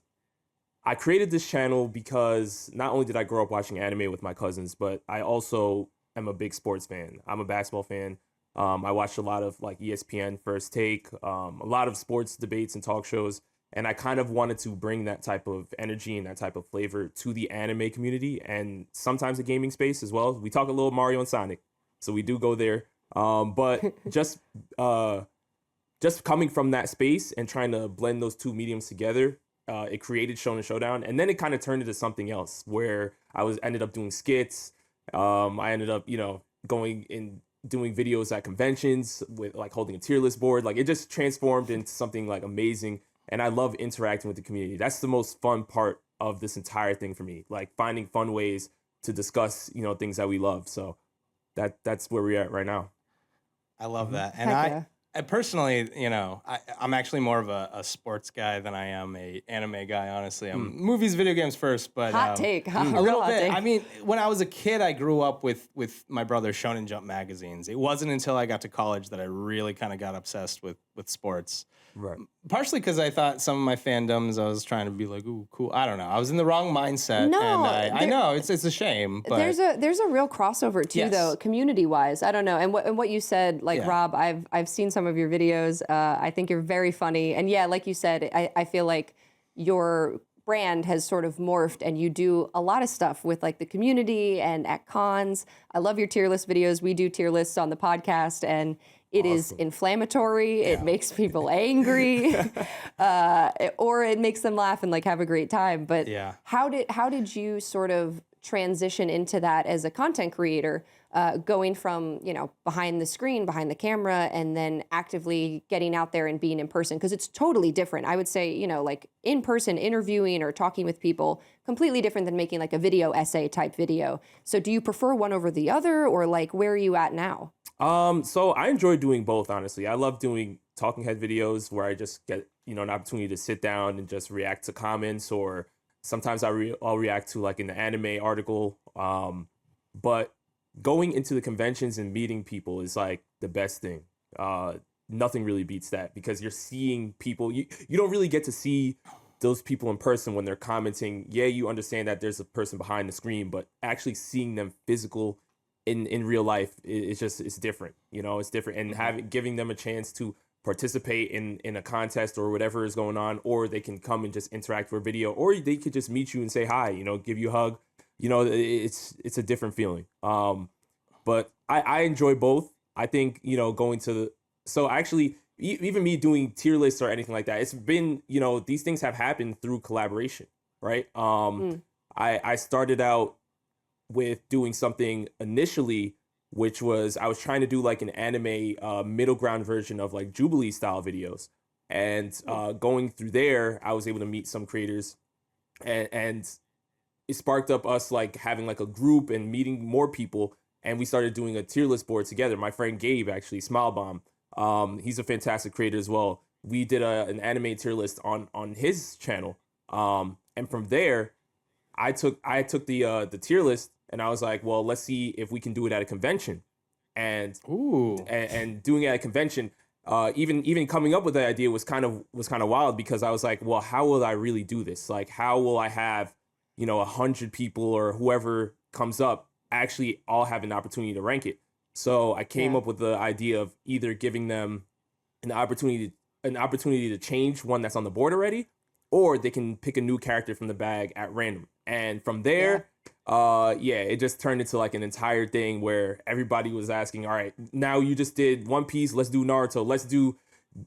I created this channel because not only did I grow up watching anime with my cousins, but I also am a big sports fan. I'm a basketball fan. I watched a lot of like ESPN First Take, a lot of sports debates and talk shows, and I kind of wanted to bring that type of energy and that type of flavor to the anime community and sometimes the gaming space as well. We talk a little Mario and Sonic, so we do go there. But just coming from that space and trying to blend those two mediums together, it created Shonen Showdown, and then it kind of turned into something else where ended up doing skits. I ended up, going and doing videos at conventions with like holding a tier list board. Like it just transformed into something like amazing. And I love interacting with the community. That's the most fun part of this entire thing for me. Like finding fun ways to discuss, things that we love. So that's where we're at right now. I love that. And Heck yeah. I personally, I'm actually more of a sports guy than I am a anime guy, honestly. I'm movies, video games first, but hot take. a Real little hot bit. take. I mean, when I was a kid, I grew up with my brother Shonen Jump magazines. It wasn't until I got to college that I really kind of got obsessed with sports. Right. Partially because I thought some of my fandoms, I was trying to be like, ooh, cool. I don't know. I was in the wrong mindset. No, and I know it's a shame. But There's a real crossover too, Yes. though, community wise. I don't know, and what you said, like Yeah. Rob, I've seen some of your videos. I think you're very funny, and yeah, like you said, I feel like your brand has sort of morphed, and you do a lot of stuff with like the community and at cons. I love your tier list videos. We do tier lists on the podcast, and it is inflammatory. It makes people angry, or it makes them laugh and like have a great time. But Yeah. how did you sort of transition into that as a content creator, going from behind the screen, behind the camera, and then actively getting out there and being in person? Because it's totally different. I would say like in person interviewing or talking with people, completely different than making like a video essay type video. So do you prefer one over the other, or like where are you at now? So I enjoy doing both, honestly. I love doing talking head videos where I just get, an opportunity to sit down and just react to comments, or sometimes I'll react to like an anime article. But going into the conventions and meeting people is like the best thing. Nothing really beats that, because you're seeing people. You don't really get to see those people in person when they're commenting. Yeah, you understand that there's a person behind the screen, but actually seeing them physical in real life, it's different. It's different, and giving them a chance to participate in a contest or whatever is going on, or they can come and just interact for a video, or they could just meet you and say hi, give you a hug. It's a different feeling. But I enjoy both. I think, so actually even me doing tier lists or anything like that, it's been, these things have happened through collaboration, right? I started out with doing something initially, which was I was trying to do like an anime middle ground version of like Jubilee style videos. And going through there, I was able to meet some creators, and it sparked up us like having like a group and meeting more people. And we started doing a tier list board together. My friend Gabe, actually, Smile Bomb, he's a fantastic creator as well. We did an anime tier list on his channel. And from there, I took the tier list, and I was like, well, let's see if we can do it at a convention. And doing it at a convention, even coming up with the idea was kind of wild, because I was like, well, how will I really do this? Like, how will I have 100 people or whoever comes up actually all have an opportunity to rank it? So I came up with the idea of either giving them an opportunity an opportunity to change one that's on the board already, or they can pick a new character from the bag at random. And from there, it just turned into like an entire thing where everybody was asking, all right, now you just did One Piece, let's do Naruto, let's do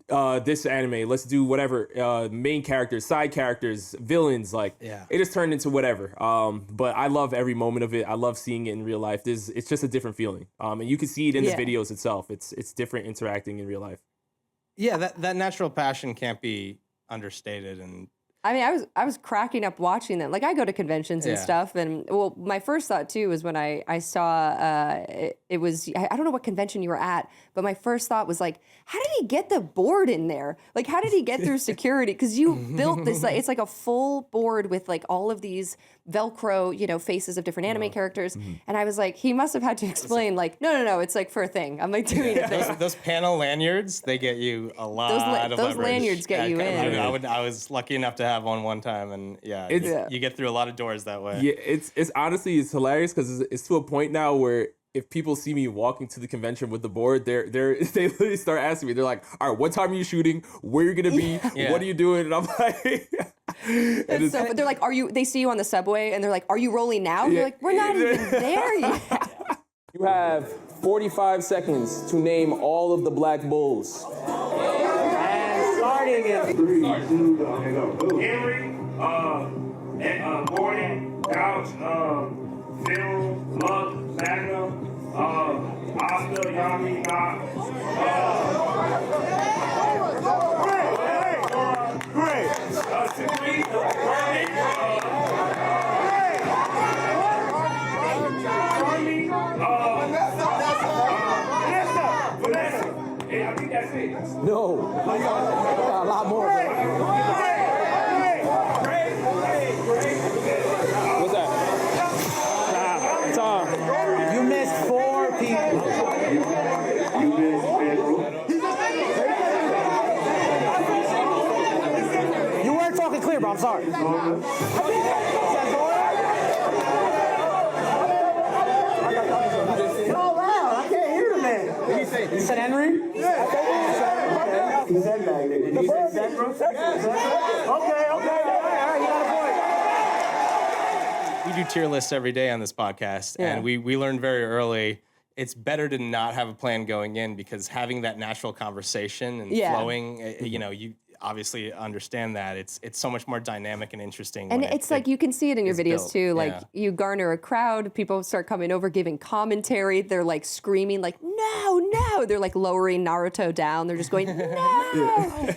this anime, let's do whatever, main characters, side characters, villains, like it just turned into whatever. But I love every moment of it. I love seeing it in real life. It's just a different feeling. And you can see it in the videos itself. It's different interacting in real life. Yeah, that natural passion can't be understated. And I mean, I was cracking up watching them. Like, I go to conventions and stuff, and well, my first thought too was when I saw it was, I don't know what convention you were at, but my first thought was like, how did he get the board in there? Like, how did he get through security? Because you built this, like, it's like a full board with like all of these Velcro, you know, faces of different anime characters, and I was like, he must have had to explain, like, no, it's like for a thing. I'm like doing a thing. Those panel lanyards, they get you a lot of those leverage. lanyards get you in. I was lucky enough to have one time, and you get through a lot of doors that way. Yeah, it's honestly, it's hilarious because it's to a point now where if people see me walking to the convention with the board, they literally start asking me. They're like, "All right, what time are you shooting? Where are you gonna be? What are you doing?" And I'm like, but they're like, "Are you?" They see you on the subway, and they're like, "Are you rolling now?" You're like, "We're not even there yet." You have 45 seconds to name all of the Black Bulls. And starting in 3, 2, go. Henry, Gordon, Couch, Phil, Luck, Magnum, Oscar, Yami, Great. Simply, Vanessa. Hey, I think that's it. No. A lot more. What's that? Tom. You missed 4 people. You weren't talking clear, bro. I'm sorry. I can't hear the man. You said Henry? Yeah. He said Magnet. He said Central. Okay. All right, you got a point. We do tier lists every day on this podcast, and we learned very early it's better to not have a plan going in, because having that natural conversation and flowing, you obviously understand that it's so much more dynamic and interesting. And it's like you can see it in your videos built. too. Like you garner a crowd, people start coming over, giving commentary. They're like screaming, like no. They're like lowering Naruto down. They're just going no.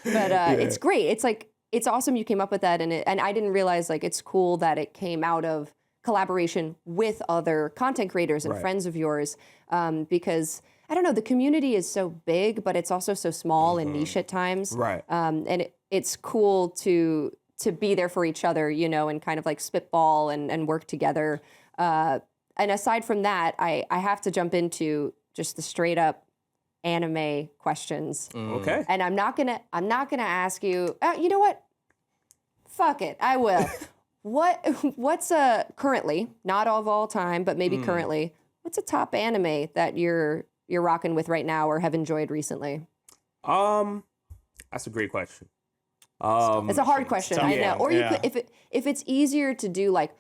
But it's great. It's like it's awesome you came up with that, and I didn't realize like it's cool that it came out of collaboration with other content creators and friends of yours, because I don't know, the community is so big, but it's also so small and niche at times. Right. And it's cool to be there for each other, you know, and kind of like spitball and work together. And aside from that, I have to jump into just the straight up anime questions. Okay. And I'm not gonna ask you. You know what? Fuck it, I will. What's currently, not of all time, but maybe currently, what's a top anime that you're rocking with right now or have enjoyed recently? That's a great question. It's a hard question, I know. Or you could, if it's easier to do like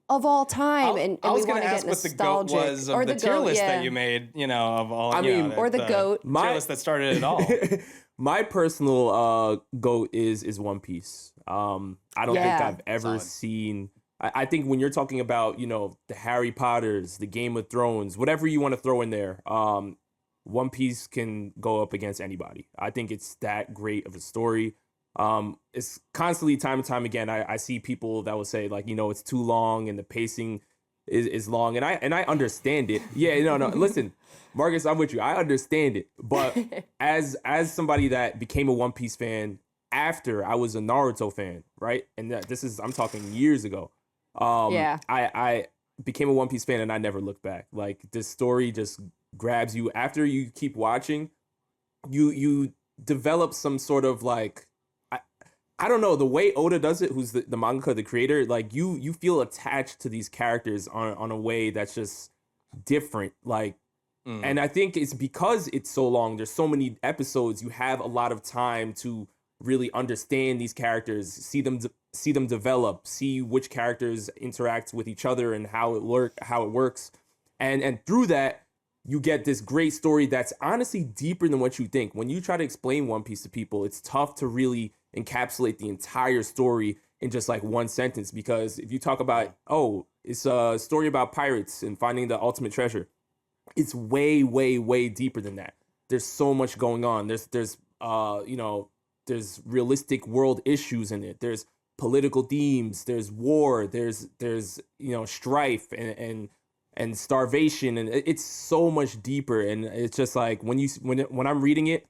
of all time, and I we was want going to to get ask what the GOAT nostalgic, was of or the tier GOAT, list that you made, of all. or the GOAT. Tier list that started it all. My personal GOAT is One Piece. I don't think I've ever seen. I think when you're talking about, the Harry Potters, the Game of Thrones, whatever you want to throw in there, One Piece can go up against anybody. I think it's that great of a story. It's constantly, time and time again, I see people that will say like, it's too long and the pacing is long, and I understand it. No, listen, Marcus, I'm with you. I understand it, but as somebody that became a One Piece fan after I was a Naruto fan, right? And I'm talking years ago. I became a One Piece fan and I never looked back. Like, this story just grabs you. After you keep watching, you develop some sort of like, I don't know, the way Oda does it, who's the mangaka, the creator, like you feel attached to these characters on a way that's just different. Like, And I think it's because it's so long, there's so many episodes, you have a lot of time to really understand these characters, see them develop, see which characters interact with each other and how it works. And through that, you get this great story that's honestly deeper than what you think. When you try to explain One Piece to people, it's tough to really encapsulate the entire story in just like one sentence, because if you talk about, it's a story about pirates and finding the ultimate treasure, it's way, way, way deeper than that. There's so much going on. There's realistic world issues in it. There's political themes. There's war. There's strife and starvation, and it's so much deeper. And it's just like when I'm reading it,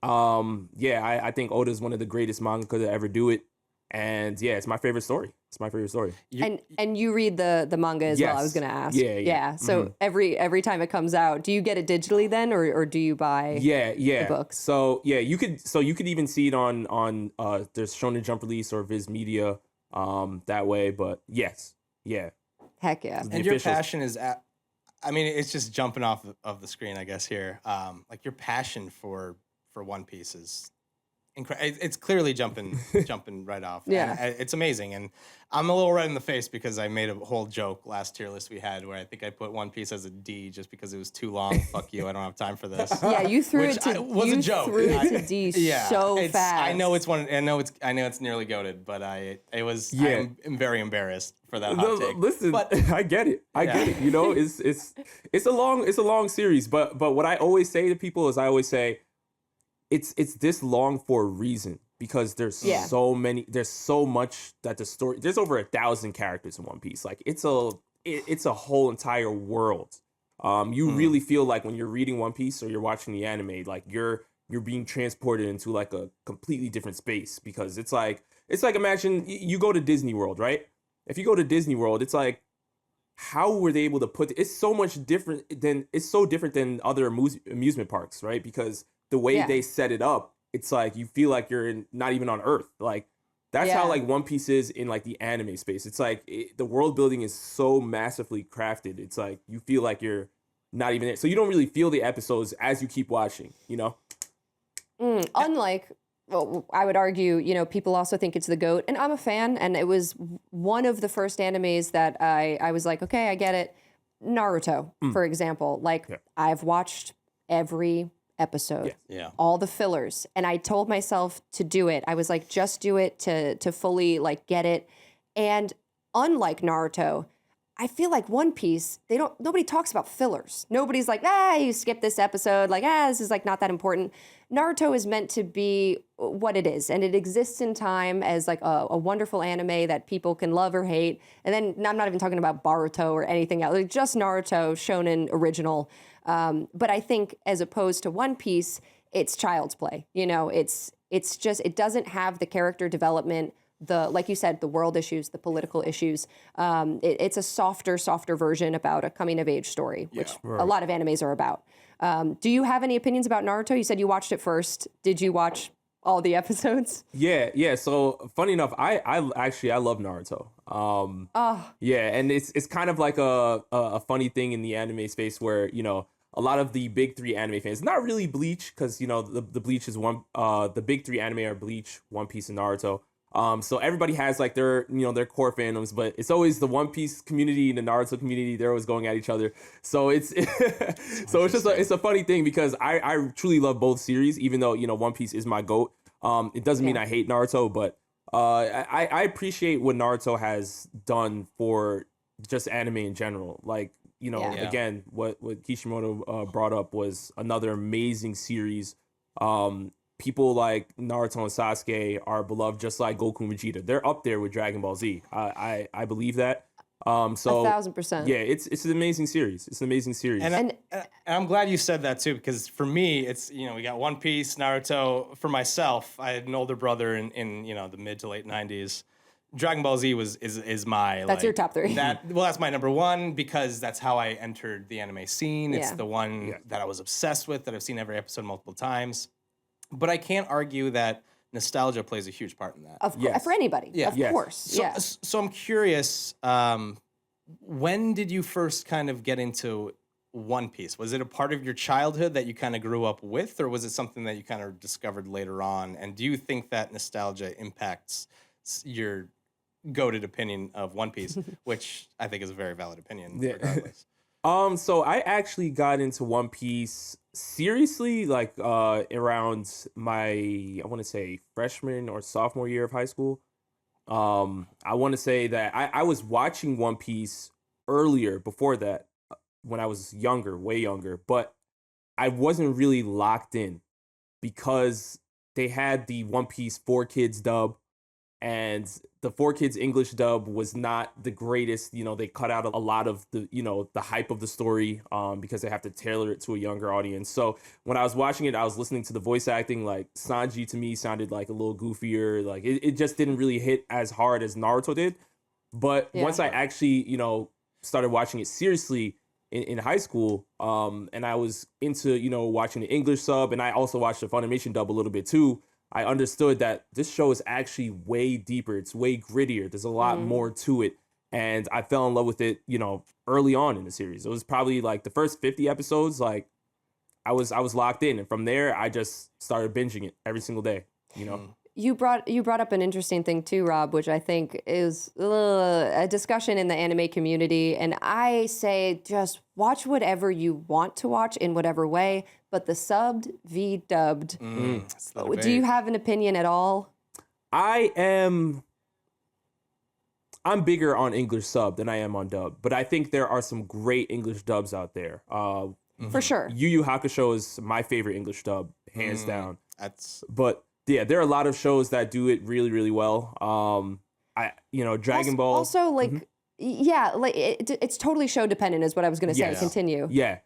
I think Oda's one of the greatest mangaka to ever do it. And yeah, it's my favorite story. And you read the manga as well, I was going to ask. Yeah. So every time it comes out, do you get it digitally then, or do you buy the books? So yeah, you could even see it on there's Shonen Jump Release or Viz Media that way. But yes, yeah. Heck yeah. And your passion is it's just jumping off of the screen, I guess, here. Like your passion for One Piece is it's clearly jumping right off. Yeah. And it's amazing. And I'm a little red in the face because I made a whole joke last tier list we had where I think I put One Piece as a D just because it was too long. Fuck you, I don't have time for this. Yeah, you threw it to was a joke. Threw it to D so fast. I know it's nearly goated, but I'm very embarrassed for that hot take. Listen, but I get it. I get it. You know, it's a long series, but what I always say to people is I always say it's this long for a reason, because there's so much that the story, there's over 1,000 characters in One Piece. Like it's a whole entire world. You really feel like when you're reading One Piece or you're watching the anime, like you're being transported into like a completely different space, because it's like imagine you go to Disney World, right? If you go to Disney World, it's like, how were they able to put it's so different than other amusement parks, right? Because the way they set it up, it's like you feel like you're not even on Earth. Like that's how like One Piece is in like the anime space. It's like the world building is so massively crafted. It's like you feel like you're not even there. So you don't really feel the episodes as you keep watching, you know? Unlike, well, I would argue, people also think it's the GOAT, and I'm a fan, and it was one of the first animes that I was like, okay, I get it. Naruto, for example. I've watched every episode, all the fillers, and I told myself to do it. I was like, just do it to fully like get it. And unlike Naruto, I feel like One Piece, nobody talks about fillers. Nobody's like, you skip this episode, like, this is like not that important. Naruto is meant to be what it is, and it exists in time as like a wonderful anime that people can love or hate. And then I'm not even talking about Boruto or anything else, like just Naruto, Shonen original. But I think as opposed to One Piece, it's child's play. It's just, it doesn't have the character development, like you said, the world issues, the political issues. It's a softer version about a coming of age story, which a lot of animes are about. Do you have any opinions about Naruto? You said you watched it first. Did you watch all the episodes? Yeah. So funny enough, I love Naruto. And it's kind of like a funny thing in the anime space where, a lot of the big three anime fans, not really Bleach, because, the Bleach is the big three anime are Bleach, One Piece, and Naruto. So everybody has like their core fandoms, but it's always the One Piece community and the Naruto community. They're always going at each other. So it's it's a funny thing, because I truly love both series, even though, One Piece is my GOAT. It doesn't mean I hate Naruto, but I appreciate what Naruto has done for just anime in general. Like, again, what Kishimoto brought up was another amazing series. People like Naruto and Sasuke are beloved just like Goku and Vegeta. They're up there with Dragon Ball Z. I believe that. So 1,000%. Yeah, it's an amazing series. And I'm glad you said that too, because for me, it's we got One Piece, Naruto. For myself, I had an older brother in the mid to late 90s. Dragon Ball Z is my that's your top three. That's my number one, because that's how I entered the anime scene. It's the one that I was obsessed with, that I've seen every episode multiple times. But I can't argue that nostalgia plays a huge part in that. Of course, for anybody, of course. So I'm curious, when did you first kind of get into One Piece? Was it a part of your childhood that you kind of grew up with, or was it something that you kind of discovered later on? And do you think that nostalgia impacts your goated opinion of One Piece, which I think is a very valid opinion, regardless? So I actually got into One Piece seriously, like around my, I want to say freshman or sophomore year of high school. I want to say that I was watching One Piece earlier before that when I was younger, way younger, but I wasn't really locked in because they had the One Piece 4Kids dub, and the 4Kids English dub was not the greatest. They cut out a lot of the, the hype of the story because they have to tailor it to a younger audience. So when I was watching it, I was listening to the voice acting. Like Sanji to me sounded like a little goofier. Like it just didn't really hit as hard as Naruto did. But once I actually, started watching it seriously in high school, and I was into, watching the English sub, and I also watched the Funimation dub a little bit too, I understood that this show is actually way deeper. It's way grittier. There's a lot more to it. And I fell in love with it, early on in the series. It was probably like the first 50 episodes, like I was locked in. And from there, I just started binging it every single day, You brought up an interesting thing too, Rob, which I think is a discussion in the anime community. And I say just watch whatever you want to watch in whatever way, but the subbed v dubbed. Do you have an opinion at all? I'm bigger on English sub than I am on dub, but I think there are some great English dubs out there. For sure. Yu Yu Hakusho is my favorite English dub, hands down. But yeah, there are a lot of shows that do it really, really well. Dragon Ball. Also, like, it's totally show dependent, is what I was going to say. Yes. Continue. Yeah,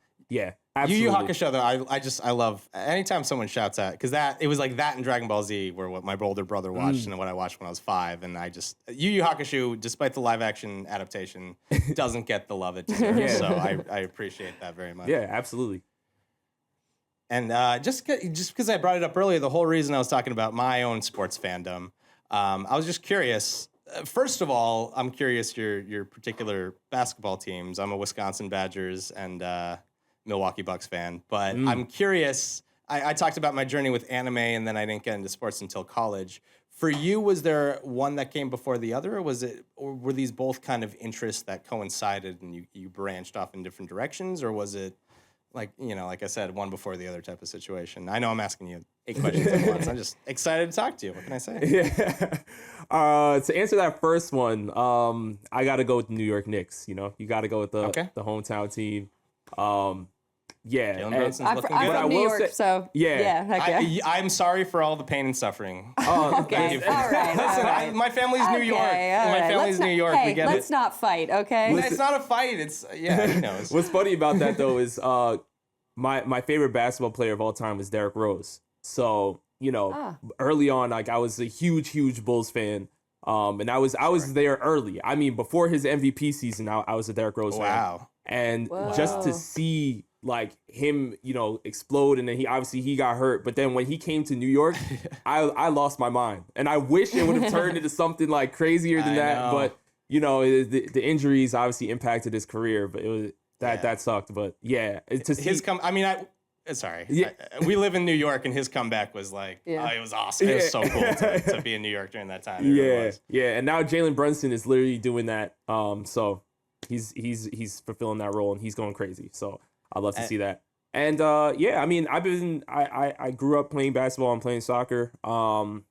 absolutely. Yu Yu Hakusho, though, I love anytime someone shouts at, because it was like that and Dragon Ball Z were what my older brother watched and what I watched when I was 5, and Yu Yu Hakusho, despite the live action adaptation, doesn't get the love it deserves. So I appreciate that very much. Yeah, absolutely. And just because I brought it up earlier, the whole reason I was talking about my own sports fandom, I was just curious. First of all, I'm curious your particular basketball teams. I'm a Wisconsin Badgers and Milwaukee Bucks fan, but I'm curious. I talked about my journey with anime, and then I didn't get into sports until college. For you, was there one that came before the other, or were these both kind of interests that coincided and you branched off in different directions, or was it like I said, one before the other type of situation? I know I'm asking you 8 questions at once. I'm just excited to talk to you. What can I say? Yeah. To answer that first one, I got to go with the New York Knicks. You got to go with the hometown team. Yeah. I'm from New York, so yeah. I'm sorry for all the pain and suffering. Oh, okay. All right. Listen, my family's New York. My family's New York. We get it. Let's not fight, okay? It's not a fight. It's he knows. What's funny about that though is my favorite basketball player of all time was Derrick Rose. So early on, like I was a huge Bulls fan. And I was there early. I mean, before his MVP season, I was a Derrick Rose fan. Wow. And just to see like him, explode, and then he got hurt. But then when he came to New York, I lost my mind. And I wish it would have turned into something like crazier than that. But the injuries obviously impacted his career. But it was that sucked. But yeah, to see sorry. Yeah. We live in New York, and his comeback was like, it was awesome. It was so cool to be in New York during that time. Yeah. And now Jalen Brunson is literally doing that. So he's fulfilling that role, and he's going crazy. So I'd love to see that. And I mean, I grew up playing basketball and playing soccer. I'm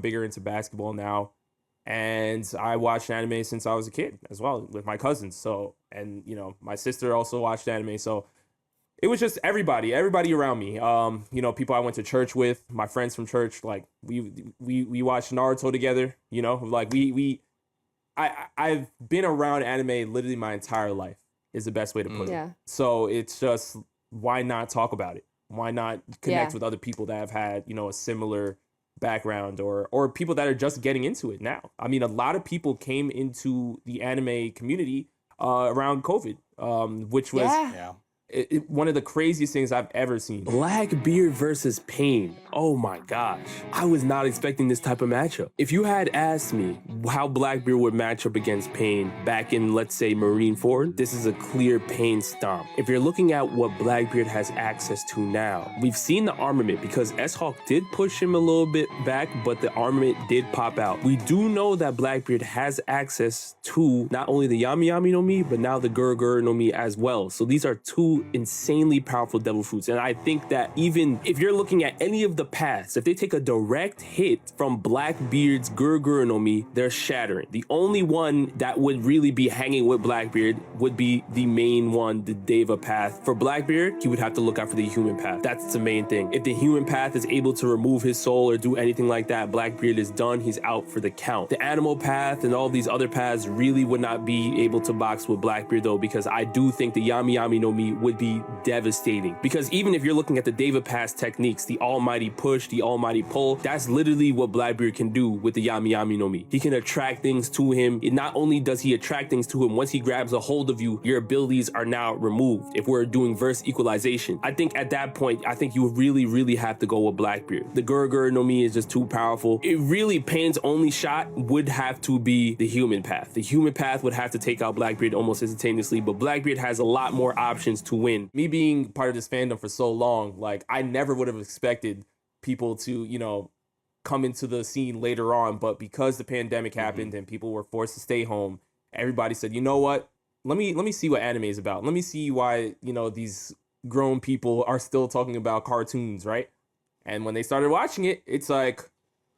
bigger into basketball now, and I watched anime since I was a kid as well with my cousins. So, and my sister also watched anime. So it was just everybody around me. People I went to church with, my friends from church. Like we watched Naruto together. Like I've been around anime literally my entire life, is the best way to put it. Yeah. So it's just, why not talk about it? Why not connect with other people that have had, a similar background or people that are just getting into it now? I mean, a lot of people came into the anime community around COVID, which was one of the craziest things I've ever seen. Blackbeard versus Pain. Oh my gosh. I was not expecting this type of matchup. If you had asked me how Blackbeard would match up against Pain back in, let's say, Marineford, this is a clear Pain stomp. If you're looking at what Blackbeard has access to now, we've seen the armament because S-Hawk did push him a little bit back, but the armament did pop out. We do know that Blackbeard has access to not only the Yami Yami no Mi, but now the Gurgur no Mi as well. So these are two insanely powerful devil fruits. And I think that even if you're looking at any of the paths, if they take a direct hit from Blackbeard's Gurgur no Mi, they're shattering. The only one that would really be hanging with Blackbeard would be the main one, the Deva path. For Blackbeard, he would have to look out for the human path. That's the main thing. If the human path is able to remove his soul or do anything like that, Blackbeard is done. He's out for the count. The animal path and all these other paths really would not be able to box with Blackbeard though, because I do think the Yami Yami no Mi would be devastating. Because even if you're looking at the Deva Pass techniques, the almighty push, the almighty pull, that's literally what Blackbeard can do with the Yami Yami no Mi. He can attract things to him. Not only does he attract things to him, once he grabs a hold of you, your abilities are now removed. If we're doing verse equalization, I think at that point, I think you really have to go with Blackbeard. The Gurgur no Mi is just too powerful. It really, Pain's only shot would have to be the human path. The human path would have to take out Blackbeard almost instantaneously, but Blackbeard has a lot more options to win. Me being part of this fandom for so long, like I never would have expected people to, you know, come into the scene later on, but because the pandemic happened and people were forced to stay home, everybody said, you know what? Let me see what anime is about. Let me see why, you know, these grown people are still talking about cartoons, right? And when they started watching it, it's like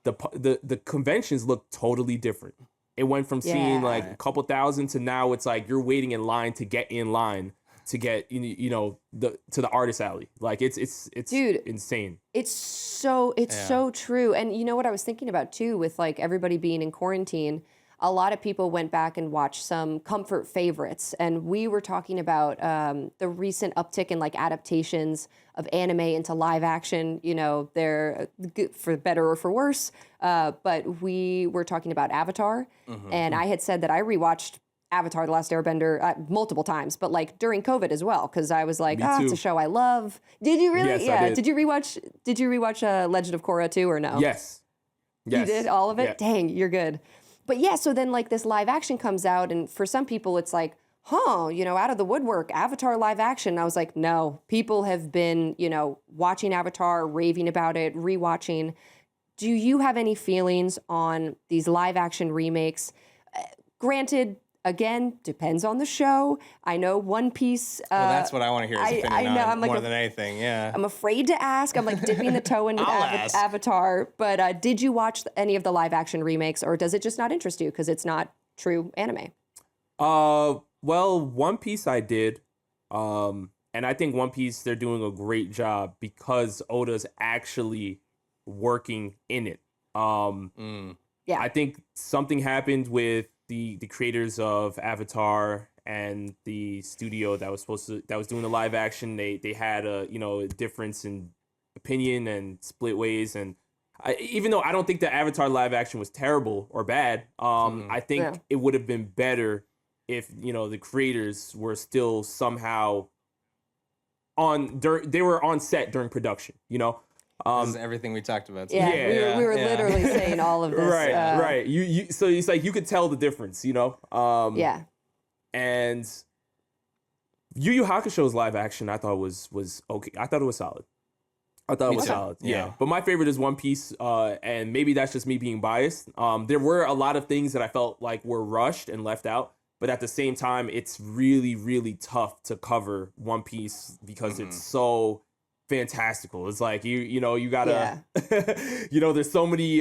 the conventions look totally different. It went from seeing like a couple thousand to now it's like you're waiting in line to get in line to get you know to the artist alley. Like it's Dude, insane. It's so true. And you know what I was thinking about too, with like everybody being in quarantine, a lot of people went back and watched some comfort favorites. And we were talking about the recent uptick in like adaptations of anime into live action. You know, they're good for better or for worse. But we were talking about Avatar. And I had said that I rewatched Avatar: The Last Airbender multiple times, but like during COVID as well, because I was like, it's a show I love. Did you really? Yes, I did. Did you rewatch Legend of Korra too, or no? Yes. You did all of it? Yeah. Dang, you're good. But yeah, so then like this live action comes out, and for some people it's like, you know, out of the woodwork, Avatar live action. And I was like, no, people have been, you know, watching Avatar, raving about it, rewatching. Do you have any feelings on these live action remakes? Granted, again, depends on the show. I know One Piece. Well, that's what I want to hear. His opinion know, on I'm like more than anything. Yeah. I'm afraid to ask. I'm like dipping the toe in with I'll ask. Avatar. But did you watch any of the live action remakes, or does it just not interest you because it's not true anime? Well, One Piece I did. And I think One Piece, they're doing a great job because Oda's actually working in it. Yeah. I think something happened with the creators of Avatar and the studio that was doing the live action. They had a difference in opinion and split ways. And even though I don't think the Avatar live action was terrible or bad, I think it would have been better if the creators were still somehow they were on set during production. This is everything we talked about. We were literally saying all of this. Right. You so it's like you could tell the difference, Yeah. And Yu Yu Hakusho's live action, I thought was okay. I thought it was solid. Solid. Yeah. But my favorite is One Piece, and maybe that's just me being biased. There were a lot of things that I felt like were rushed and left out, but at the same time, it's really, really tough to cover One Piece because it's so fantastical. It's like you gotta there's so many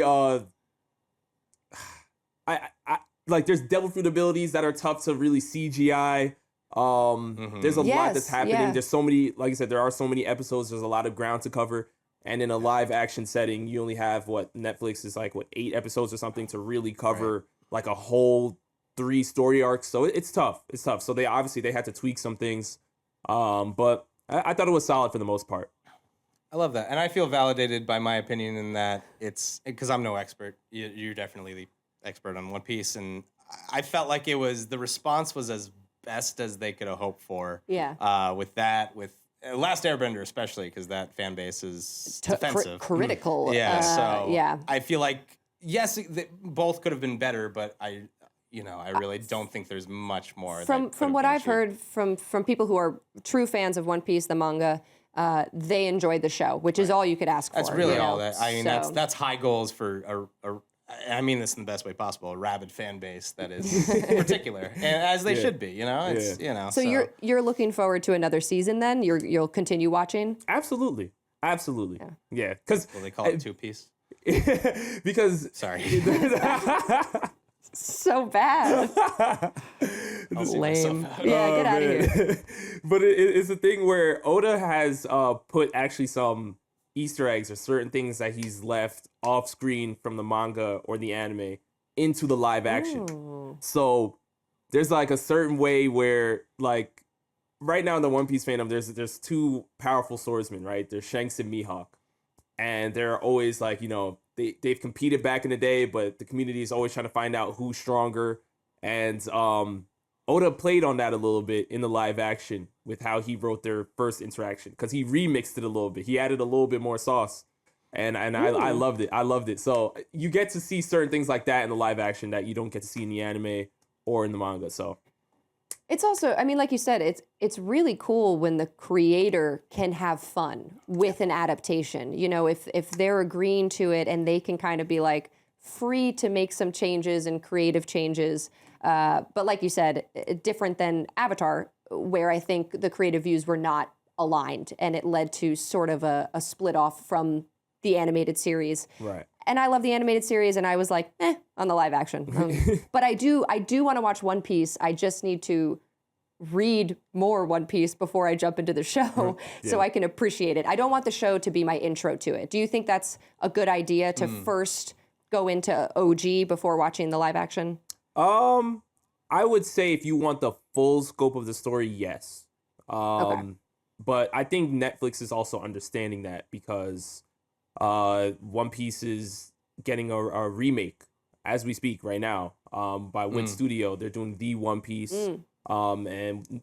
there's devil fruit abilities that are tough to really CGI. There's a lot that's happening. There's so many, like I said, there are so many episodes, there's a lot of ground to cover, and in a live action setting you only have Netflix is 8 episodes or something to really cover like a whole 3 story arcs. So it's tough. So they had to tweak some things, but I thought it was solid for the most part. I love that. And I feel validated by my opinion in that it's because I'm no expert. You're definitely the expert on One Piece. And I felt like the response was as best as they could have hoped for. Yeah. With Last Airbender especially, because that fan base is defensive. Critical. Yeah. So yeah. I feel like yes, both could have been better, but I really don't think there's much more. From what I've heard from people who are true fans of One Piece, the manga, they enjoyed the show, which is all you could ask for. That's really you know? all that. I mean, So- that's high goals for I mean this in the best way possible. A rabid fan base that is particular, and as they should be. It's So you're looking forward to another season then? You'll continue watching? Absolutely. Yeah. Because Will they call it 2-piece? because Sorry. So bad. Lame. Yeah, get out of here. But it's a thing where Oda has put actually some Easter eggs or certain things that he's left off screen from the manga or the anime into the live action. Ooh. So there's like a certain way where like right now in the One Piece fandom, there's two powerful swordsmen, right? There's Shanks and Mihawk. And they're always like, they've competed back in the day, but the community is always trying to find out who's stronger. And Oda played on that a little bit in the live action with how he wrote their first interaction, because he remixed it a little bit. He added a little bit more sauce, and I loved it. I loved it. So you get to see certain things like that in the live action that you don't get to see in the anime or in the manga. So It's also, I mean, like you said, it's really cool when the creator can have fun with an adaptation. If they're agreeing to it and they can kind of be like free to make some changes and creative changes. But like you said, different than Avatar, where I think the creative views were not aligned and it led to sort of a split off from the animated series. right. And I love the animated series, and I was like, on the live action. But I do want to watch One Piece. I just need to read more One Piece before I jump into the show so I can appreciate it. I don't want the show to be my intro to it. Do you think that's a good idea to first go into OG before watching the live action? I would say if you want the full scope of the story, yes. Okay. But I think Netflix is also understanding that because One Piece is getting a remake as we speak right now by Wit Studio. They're doing the One Piece. And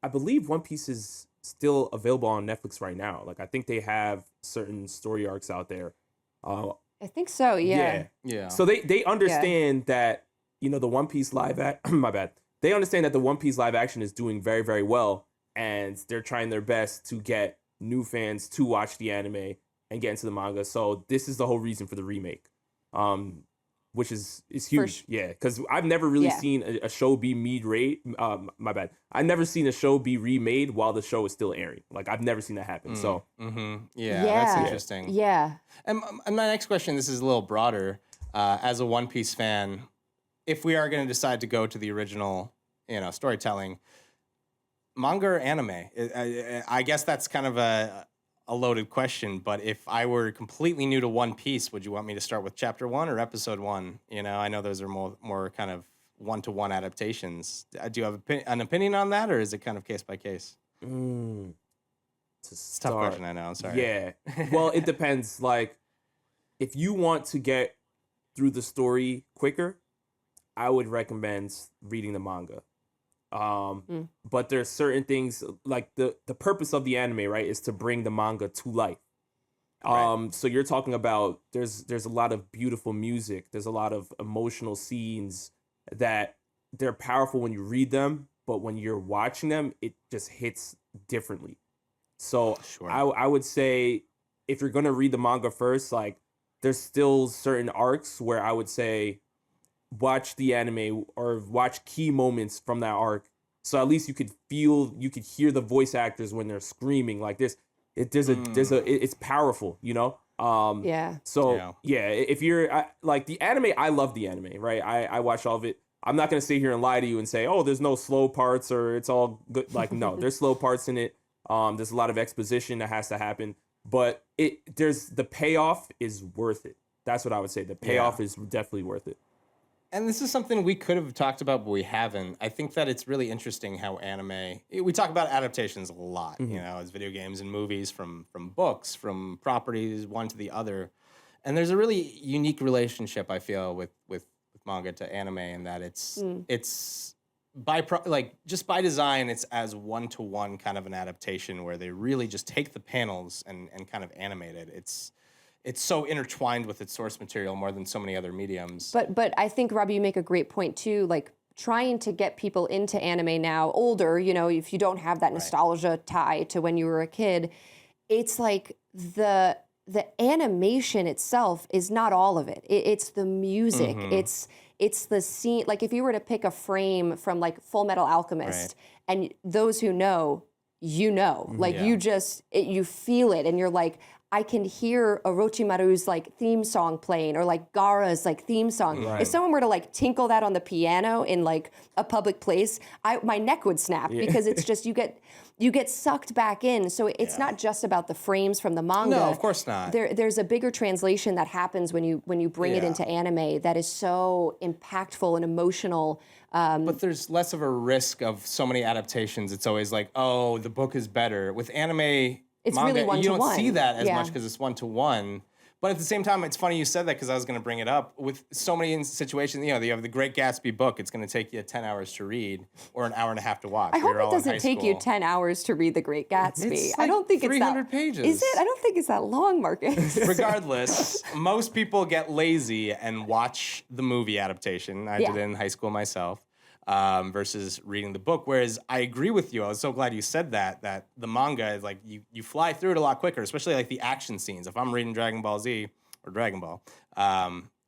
I believe One Piece is still available on Netflix right now. Like, I think they have certain story arcs out there. I think so, yeah. Yeah. So they understand that, the One Piece my bad. They understand that the One Piece live action is doing very, very well, and they're trying their best to get new fans to watch the anime and get into the manga. So this is the whole reason for the remake, which is huge. Yeah, because I've never really seen a show be my bad. I've never seen a show be remade while the show is still airing. Like, I've never seen that happen. So Yeah, that's interesting. Yeah. And my next question, this is a little broader. As a One Piece fan, if we are going to decide to go to the original, storytelling, manga or anime, I guess that's kind of a loaded question. But if I were completely new to One Piece, would you want me to start with Chapter 1 or Episode 1? I know those are more kind of one-to-one adaptations. Do you have an opinion on that, or is it kind of case by case? It's a tough question, I know. I'm sorry. Yeah. Well, it depends. Like, if you want to get through the story quicker, I would recommend reading the manga. But there's certain things, like the purpose of the anime, right, is to bring the manga to life. So you're talking about there's a lot of beautiful music. There's a lot of emotional scenes that they're powerful when you read them, but when you're watching them, it just hits differently. So I would say if you're going to read the manga first, like, there's still certain arcs where I would say watch the anime or watch key moments from that arc. So at least you could hear the voice actors when they're screaming. Like, it's powerful, Yeah. So if you're like the anime, I love the anime, right? I watch all of it. I'm not going to sit here and lie to you and say, oh, there's no slow parts or it's all good. Like, no, there's slow parts in it. There's a lot of exposition that has to happen, but the payoff is worth it. That's what I would say. The payoff is definitely worth it. And this is something we could have talked about, but we haven't. I think that it's really interesting how we talk about adaptations a lot, as video games and movies, from books, from properties, one to the other. And there's a really unique relationship, I feel, with manga to anime, in that it's just by design, it's as one-to-one kind of an adaptation where they really just take the panels and kind of animate it. It's so intertwined with its source material more than so many other mediums. But I think, Robbie, you make a great point too. Like trying to get people into anime now, older, if you don't have that nostalgia tie to when you were a kid, it's like the animation itself is not all of it. It's the music. It's the scene. Like if you were to pick a frame from like Full Metal Alchemist, and those who know, like you feel it, and you're like, I can hear Orochimaru's like theme song playing, or like Gaara's like theme song. If someone were to like tinkle that on the piano in like a public place, my neck would snap because it's just you get sucked back in. So it's not just about the frames from the manga. No, of course not. There's a bigger translation that happens when you bring it into anime that is so impactful and emotional. But there's less of a risk of so many adaptations. It's always like, oh, the book is better. With anime, it's manga, really one you to don't one. see that as much because it's one-to-one. But at the same time, it's funny you said that because I was going to bring it up. With so many situations, you have the Great Gatsby book. It's going to take you 10 hours to read or an hour and a half to watch. I hope You're it all in doesn't high take you school. 10 hours to read The Great Gatsby. It's I like don't think 300 it's that pages. Is it? I don't think it's that long, Marcus. Regardless, most people get lazy and watch the movie adaptation. I did it in high school myself. Versus reading the book. Whereas I agree with you. I was so glad you said that the manga is like you fly through it a lot quicker, especially like the action scenes. If I'm reading Dragon Ball Z or Dragon Ball,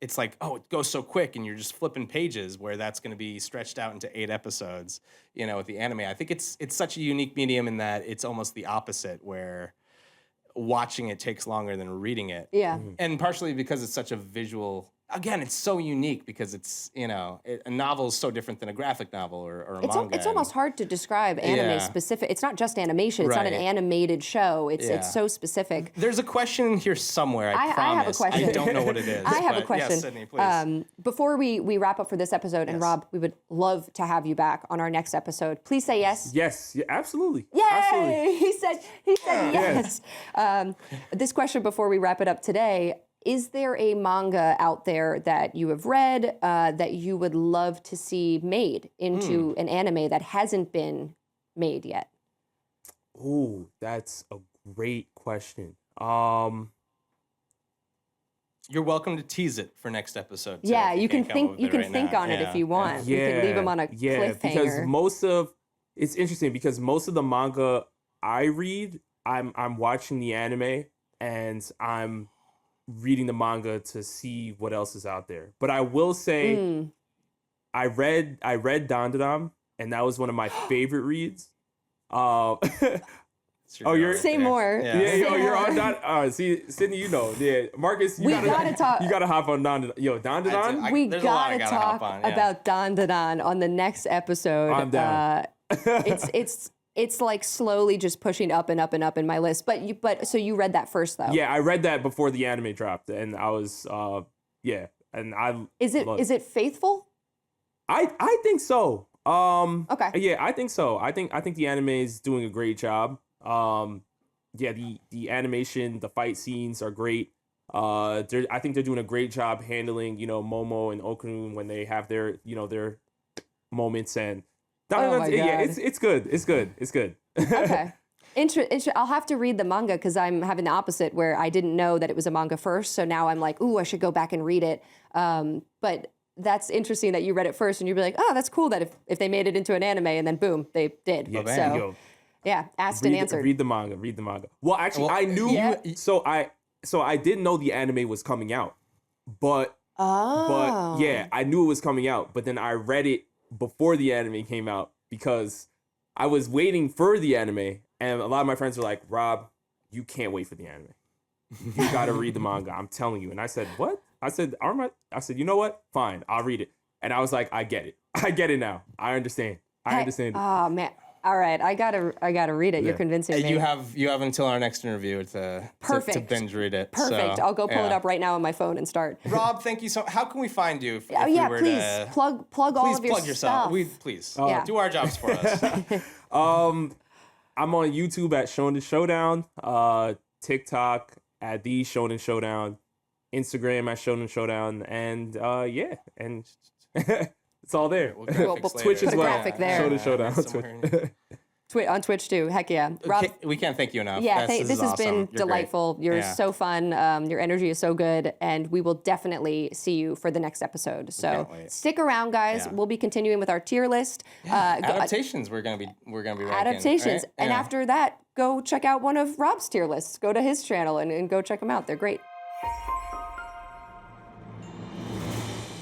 it's like, oh, it goes so quick and you're just flipping pages, where that's going to be stretched out into 8 episodes, with the anime. I think it's such a unique medium in that it's almost the opposite, where watching it takes longer than reading it. Yeah. And partially because it's such a visual. Again, it's so unique because it's, a novel is so different than a graphic novel or a manga. It's almost hard to describe anime specific. It's not just animation. It's not an animated show. It's so specific. There's a question here somewhere, I promise. I have a question. I don't know what it is. I have a question. Yes, Sydney, please. Before we wrap up for this episode, and Rob, we would love to have you back on our next episode. Please say yes. Yes, absolutely. Yay! Absolutely. He said yes. This question before we wrap it up today. Is there a manga out there that you have read that you would love to see made into an anime that hasn't been made yet? Ooh, that's a great question. You're welcome to tease it for next episode. Too, Yeah, you can think now. on it if you want. You can leave them on a cliffhanger. Because it's interesting because most of the manga I read, I'm watching the anime and I'm reading the manga to see what else is out there. But I will say, I read Dandadan, and that was one of my favorite reads. Say more. Yeah, you're on Dandadan. See, Sydney, Yeah, Marcus, you gotta talk. You gotta hop on Dandadan. Yo, Dandadan. We gotta talk about Dandadan on the next episode. I'm down. It's like slowly just pushing up and up and up in my list. So you read that first though? Yeah, I read that before the anime dropped, and I was and I Is it faithful? I think so. Okay. Yeah, I think so. I think the anime is doing a great job. The animation, the fight scenes are great. I think they're doing a great job handling, Momo and Okunu when they have their, their moments, and it's good. It's good. Okay. I'll have to read the manga because I'm having the opposite where I didn't know that it was a manga first. So now I'm like, ooh, I should go back and read it. But that's interesting that you read it first and you'd be like, oh, that's cool that if they made it into an anime and then boom, they did. Yeah, asked and answered. Read the manga. Well, actually, I knew so I didn't know the anime was coming out. But I knew it was coming out, but then I read it before the anime came out because I was waiting for the anime, and a lot of my friends were like, Rob, you can't wait for the anime. You gotta read the manga. I'm telling you. And I said, what? I said, you know what? Fine, I'll read it. And I was like, I get it. I get it now. I understand. I understand it. Oh man. All right, I gotta read it. You're convincing me. You have until our next interview to binge read it. Perfect. So, I'll go pull it up right now on my phone and start. Wrob, thank you so. How can we find you? If please plug all of your plug yourself. stuff. Please do our jobs for us. I'm on YouTube at Showdown, TikTok at the Shonen Showdown, Instagram at Shonen Showdown, and It's all there. Twitch put as a well. graphic there. Show the Showdown. Somewhere. On Twitch too. Heck yeah. Rob, We can't thank you enough. yeah, This this is has been awesome. You're great. delightful. You're Yeah. so fun. Your energy is so good, and we will definitely see you for the next episode. So can't wait. stick around, guys. Yeah. We'll be continuing with our tier list. Adaptations. We're gonna be ranking, Adaptations, right? and Yeah. after that, go check out one of Rob's tier lists. Go to his channel and go check them out. They're great.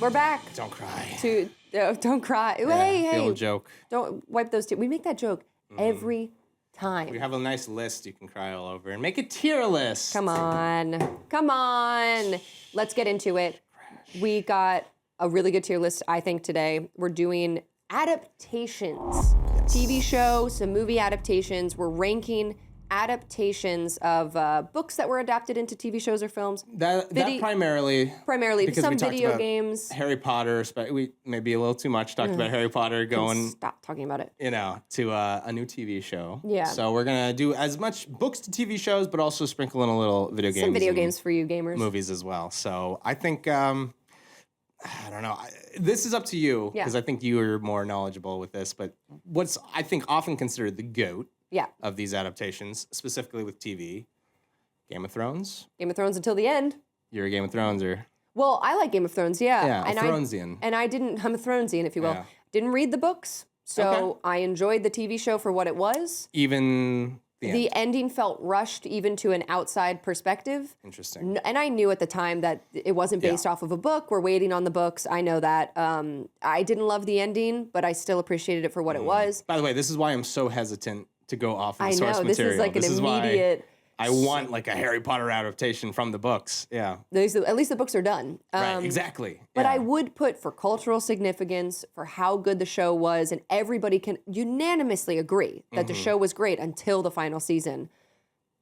We're back. Don't cry. Don't cry. Yeah, hey, the old joke. don't wipe those tears. We make that joke every time. We have a nice list you can cry all over and make a tier list. Come on. Let's get into it. We got a really good tier list, I think, today. We're doing adaptations. TV show, some movie adaptations. We're ranking adaptations of books that were adapted into TV shows or films. That primarily Primarily, because some we talked video about games. Harry Potter, we maybe a little too much talked about Harry Potter going, Stop talking about it. to a new TV show. Yeah. So we're gonna do as much books to TV shows, but also sprinkle in a little video games. Some video and games for you gamers. movies as well. So I think I don't know. This is up to you Yeah. because I think you are more knowledgeable with this. But what's I think often considered the GOAT Yeah. of these adaptations, specifically with TV, Game of Thrones. Game of Thrones until the end. You're a Game of Thrones or Well, I like Game of Thrones, yeah. yeah, and a Thronesian. I'm a Thronesian, if you will. Yeah. Didn't read the books, so Okay. I enjoyed the TV show for what it was. Even the end. The ending felt rushed even to an outside perspective. Interesting. And I knew at the time that it wasn't based off of a book. We're waiting on the books. I know that. I didn't love the ending, but I still appreciated it for what it was. By the way, this is why I'm so hesitant to go off of I the source know, this material. is like an This is why immediate... I want like a Harry Potter adaptation from the books. Yeah. At least the books are done. Right. Exactly. But yeah. I would put for cultural significance, for how good the show was, and everybody can unanimously agree that the show was great until the final season.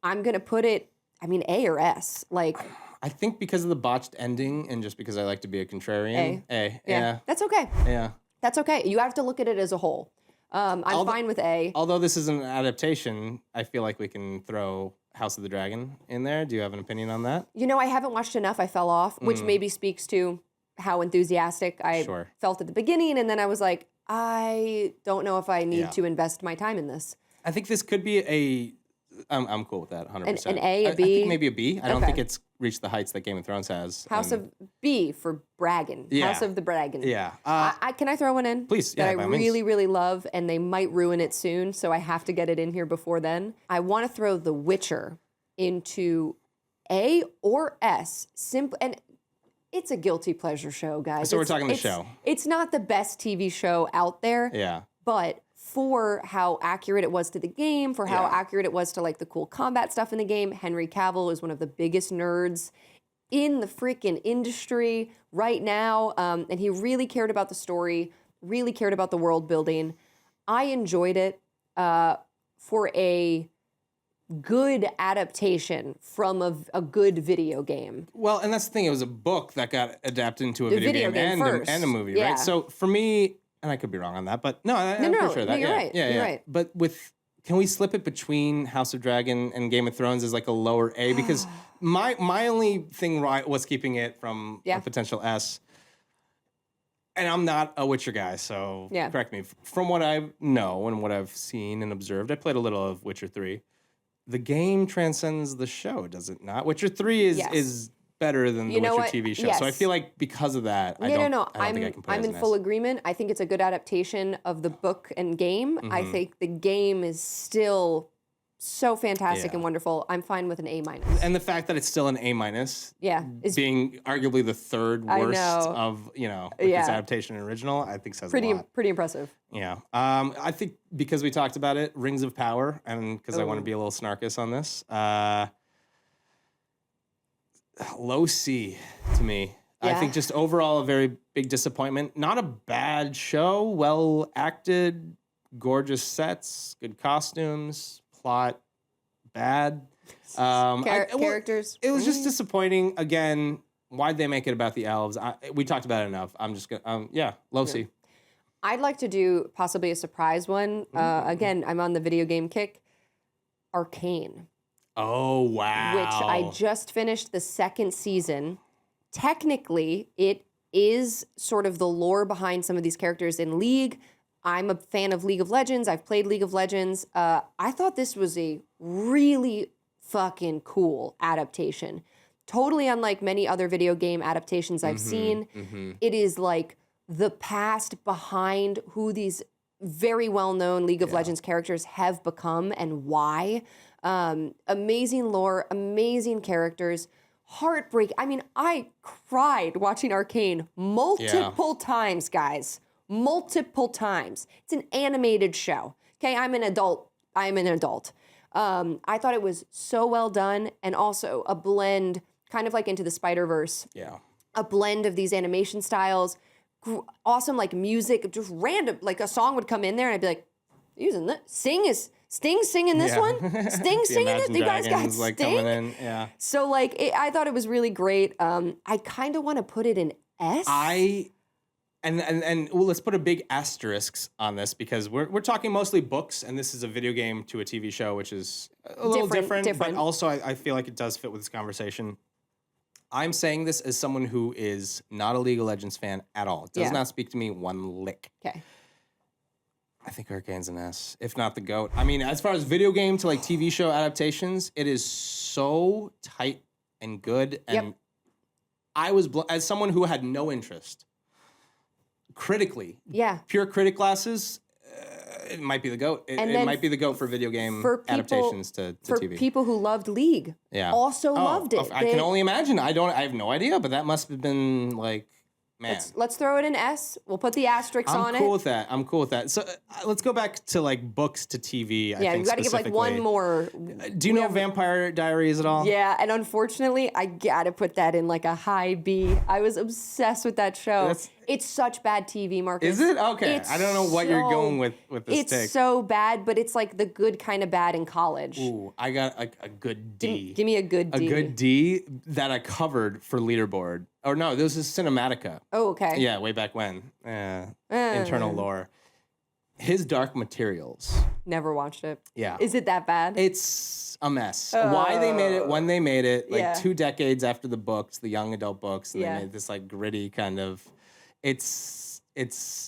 I'm going to put it, A or S. Like, I think because of the botched ending and just because I like to be a contrarian. A. Yeah. That's okay. Yeah. That's okay. You have to look at it as a whole. I'm fine with A. Although this is an adaptation, I feel like we can throw House of the Dragon in there. Do you have an opinion on that? I haven't watched enough. I fell off, which maybe speaks to how enthusiastic I Sure. felt at the beginning. And then I was like, I don't know if I need Yeah. to invest my time in this. I think this could be I'm cool with that, 100%. An A, a I B? think maybe a B. I don't Okay. think it's reached the heights that Game of Thrones has. House of B for bragging. Yeah. House of the bragging. Yeah. Can I throw one in? Please, That yeah, I by all means. really, really love, and they might ruin it soon, so I have to get it in here before then. I want to throw The Witcher into A or S. Simple, and it's a guilty pleasure show, guys. So we're talking the show. It's not the best TV show out there. Yeah. But for how accurate it was to the game, for how Yeah. accurate it was to like the cool combat stuff in the game, Henry Cavill is one of the biggest nerds in the freaking industry right now. And he really cared about the story, really cared about the world building. I enjoyed it for a good adaptation from a good video game. Well, and that's the thing. It was a book that got adapted into a video game first. and a movie, Yeah. right? So for me, and I could be wrong on that, but no, I'm no, pretty sure of that. you're yeah. right, Yeah, you're yeah. right. But can we slip it between House of Dragon and Game of Thrones as like a lower A? Because my only thing was keeping it from a potential S. And I'm not a Witcher guy, so correct me. From what I know and what I've seen and observed, I played a little of Witcher 3. The game transcends the show, does it not? Witcher 3 is better than the Witcher TV show. So I Yes. feel like because of that, I don't think I can put it I'm as in an full S. agreement. I think it's a good adaptation of the book and game. I think the game is still so fantastic Yeah. and wonderful. I'm fine with an A minus. And the fact that it's still an A minus, Is being arguably the third I worst know. of with this Yeah. adaptation and original, I think says a lot. pretty impressive. Yeah. I think because we talked about it, Rings of Power, and because I want to be a little snarkus on this, low C to me. I Yeah. think just overall a very big disappointment. Not a bad show, well acted, gorgeous sets, good costumes, plot bad. Characters. It was just disappointing. Again, why'd they make it about the elves? We talked about it enough. I'm just gonna, low C. I'd like to do possibly a surprise one. Again, I'm on the video game kick. Arcane, Oh wow! which I just finished the second season. Technically, it is sort of the lore behind some of these characters in League. I'm a fan of League of Legends. I've played League of Legends. I thought this was a really fucking cool adaptation. Totally unlike many other video game adaptations I've seen. It is like the past behind who these very well-known League of Legends characters have become and why. Amazing lore, amazing characters, heartbreak. I mean, I cried watching Arcane multiple times, guys. Multiple times. It's an animated show. Okay, I'm an adult. I thought it was so well done, and also a blend, kind of like Into the Spider-Verse. Yeah. A blend of these animation styles, awesome like music, just random, like a song would come in there and I'd be like, using that. Sting singing this one? Sting singing it? You guys got like Sting? coming in. Yeah. So like, I thought it was really great. I kind of want to put it in S. And well, let's put a big asterisk on this because we're talking mostly books, and this is a video game to a TV show, which is a little different. But also, I feel like it does fit with this conversation. I'm saying this as someone who is not a League of Legends fan at all. It does not speak to me one lick. Okay. I think Arcane's an S, if not the GOAT. I mean, as far as video game to like TV show adaptations, it is so tight and good. And I was, as someone who had no interest, critically, pure critic classes, it might be the GOAT. It might be the GOAT for video game adaptations to TV. For people who loved League, also loved it. I can only imagine. I have no idea, but that must have been like, man. Let's throw it in S. We'll put the asterisk on it. I'm cool with that. So let's go back to like books to TV. I think you got to give like one more. Do you know Vampire Diaries at all? Yeah, and unfortunately, I gotta put that in like a high B. I was obsessed with that show. It's such bad TV, Marcus. Is it? Okay. I don't know what you're going with this It's take. so bad, but it's like the good kind of bad in college. Ooh, I got a good D. Give me a good D. A good D that I covered for Leaderboard. Or no, this is Cinematica. Oh, okay. Yeah, way back when. Internal lore. His Dark Materials. Never watched it. Yeah. Is it that bad? It's a mess. Why they made it, when they made it, like 2 decades after the books, the young adult books, and they made this like gritty kind of. It's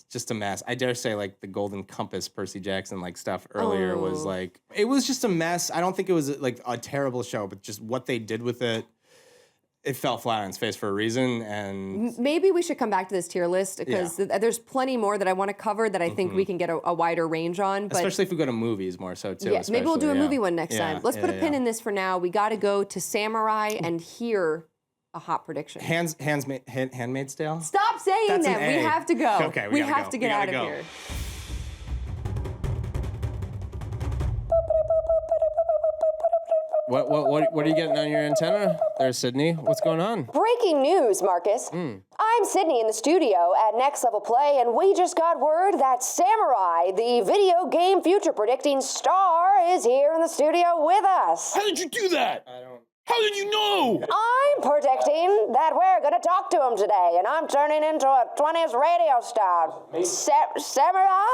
just a mess. I dare say like the Golden Compass, Percy Jackson like stuff earlier was like, it was just a mess. I don't think it was like a terrible show, but just what they did with it, it fell flat on its face for a reason. And maybe we should come back to this tier list because there's plenty more that I want to cover that I think we can get a wider range on. But especially if we go to movies more so too. Yeah, maybe we'll do a movie one next time. Let's put a pin in this for now. We got to go to Samurai and hear a hot prediction. Handmaid's Tale? Stop saying That's that. We have to go. Okay, we have to get out of here. What are you getting on your antenna there, Sydney? What's going on? Breaking news, Marcus. I'm Sydney in the studio at Next Level Play, and we just got word that Samurai, the video game future predicting star, is here in the studio with us. How did you do that? How did you know? I'm predicting that we're going to talk to him today, and I'm turning into a 20s radio star. Samurai?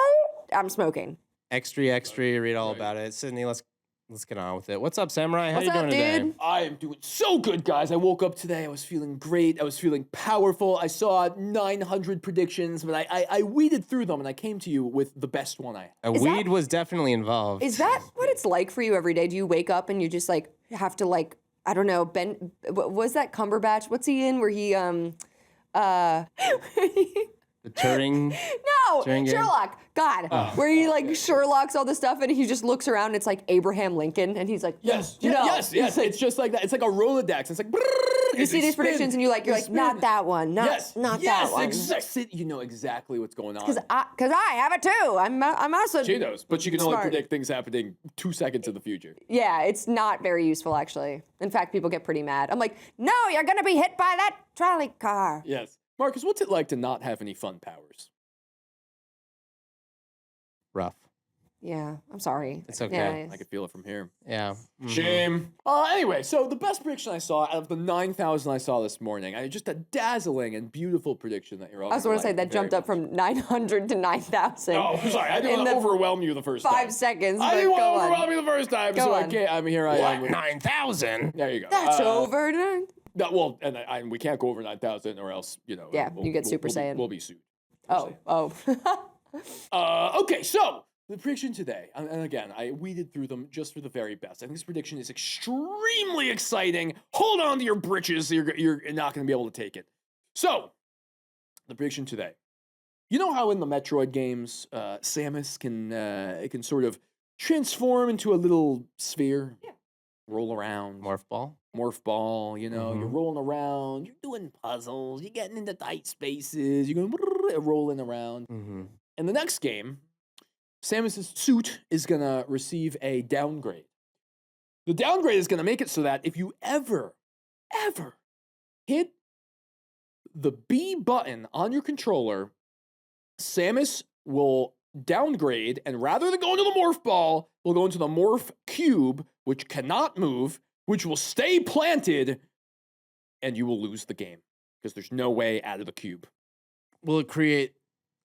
I'm smoking. Extra, read all about it. Sydney, let's get on with it. What's up, Samurai? How What's you up, doing today? dude? I am doing so good, guys. I woke up today. I was feeling great. I was feeling powerful. I saw 900 predictions, but I weeded through them, and I came to you with the best one I had. Weed was definitely involved. Is that what it's like for you every day? Do you wake up and you just like have to like, I don't know, was that Cumberbatch? What's he in where he, The Turing? No, Turing game? Sherlock. God, where he like Sherlock's all the stuff and he just looks around and it's like Abraham Lincoln and he's like, Yes. It's like, It's just like that. It's like a Rolodex. It's like you see these predictions and you're like, not that one, not that one. Exactly. You know exactly what's going on. Because I have it too. I'm also She knows, but you can only smart. predict things happening 2 seconds in the future. Yeah, it's not very useful actually. In fact, people get pretty mad. I'm like, no, you're gonna be hit by that trolley car. Yes. Marcus, what's it like to not have any fun powers? Rough. Yeah, I'm sorry. It's okay. Yeah, I can feel it from here. Yeah. Shame. Anyway, so the best prediction I saw out of the 9,000 I saw this morning, just a dazzling and beautiful prediction that you're all I was going to say that jumped up from 900 to 9,000. Oh, sorry. I didn't want to overwhelm you the first time. 5 seconds. I but didn't want go to on. overwhelm you the first time, Go so on. I can't. I mean, here I am. 9,000? There you go. That's over. Well, and we can't go over 9,000 or else, Yeah, you get Super Saiyan. We'll be sued. Oh. Okay, so the prediction today, and again, I weeded through them just for the very best. I think this prediction is extremely exciting. Hold on to your britches. You're not going to be able to take it. So, the prediction today. You know how in the Metroid games, Samus can sort of transform into a little sphere? Yeah. Roll around. Morph ball. You're rolling around, you're doing puzzles, you're getting into tight spaces, you're going rolling around. In the next game, Samus's suit is going to receive a downgrade. The downgrade is going to make it so that if you ever hit the B button on your controller, Samus will downgrade, and rather than go into the morph ball, will go into the morph cube, which cannot move, which will stay planted, and you will lose the game because there's no way out of the cube. Will it create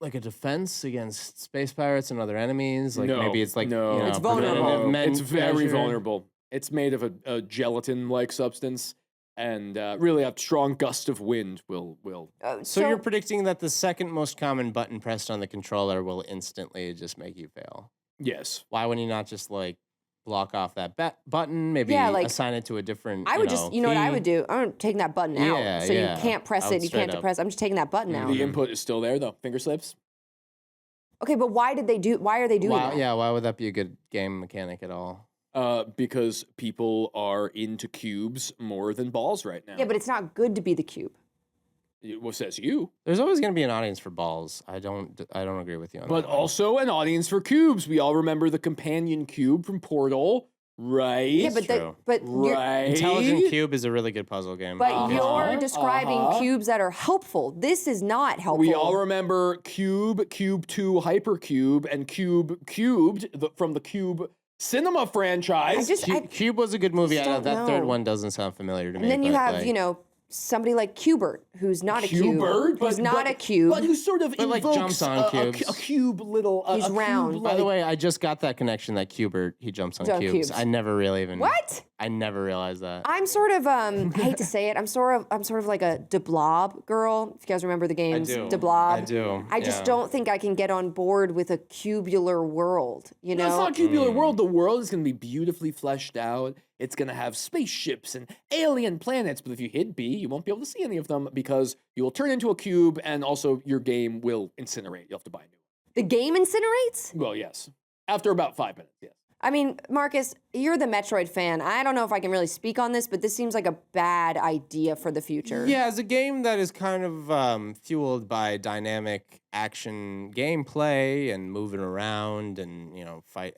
like a defense against space pirates and other enemies? Like maybe it's like It's vulnerable. It's very vulnerable. It's made of a gelatin-like substance, and really a strong gust of wind will. So you're predicting that the second most common button pressed on the controller will instantly just make you fail? Yes. Why wouldn't you not just like block off that button? Maybe assign it to a different. I would just, what I would do? I'm taking that button out, so you can't press it. You can't depress. I'm just taking that button out. The input is still there though. Finger slips. Okay, but why are they doing that? Yeah, why would that be a good game mechanic at all? Because people are into cubes more than balls right now. Yeah, but it's not good to be the cube. What says you? There's always going to be an audience for balls. I don't agree with you on that. But also an audience for cubes. We all remember the companion cube from Portal, right? Yeah, but right. Intelligent Cube is a really good puzzle game. But you're describing cubes that are helpful. This is not helpful. We all remember Cube, Cube 2, Hypercube, and Cube Cubed from the Cube Cinema franchise. Cube was a good movie. That third one doesn't sound familiar to me. And then you have, somebody like Qbert, who's not a cube. Who's not a cube. But who sort of invokes like jumps on cubes. A cube little... He's round. By the way, I just got that connection that Qbert, he jumps on cubes. I never really even... What? I never realized that. I'm sort of, I hate to say it, I'm sort of like a DeBlob girl. If you guys remember the games, DeBlob. I do. I just don't think I can get on board with a cubular world, you know? No, it's not a cubular world. The world is going to be beautifully fleshed out. It's going to have spaceships and alien planets, but if you hit B, you won't be able to see any of them because you will turn into a cube, and also your game will incinerate. You'll have to buy a new one. The game incinerates? Well, yes. After about 5 minutes, yes. I mean, Marcus, you're the Metroid fan. I don't know if I can really speak on this, but this seems like a bad idea for the future. Yeah, as a game that is kind of fueled by dynamic action gameplay and moving around and, fight.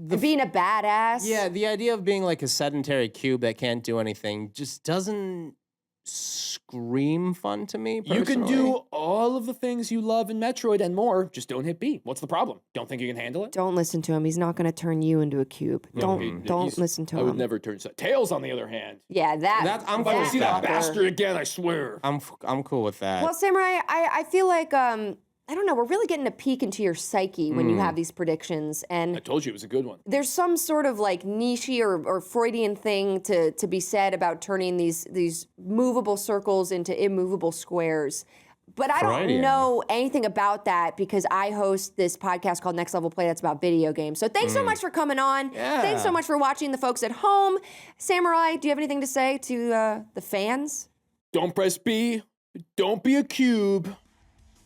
Being a badass. Yeah, the idea of being like a sedentary cube that can't do anything just doesn't scream fun to me, personally. You can do all of the things you love in Metroid and more, just don't hit B. What's the problem? Don't think you can handle it? Don't listen to him. He's not going to turn you into a cube. Don't listen to him. I would never turn... Tails, on the other hand. Yeah, I'm if I see that bastard again, I swear. I'm cool with that. Well, Samurai, I feel like... I don't know, we're really getting a peek into your psyche when you have these predictions. And I told you it was a good one. There's some sort of like niche or Freudian thing to be said about turning these movable circles into immovable squares. But I don't know anything about that because I host this podcast called Next Level Play that's about video games. So thanks so much for coming on. Yeah. Thanks so much for watching, the folks at home. Samurai, do you have anything to say to the fans? Don't press B. Don't be a cube.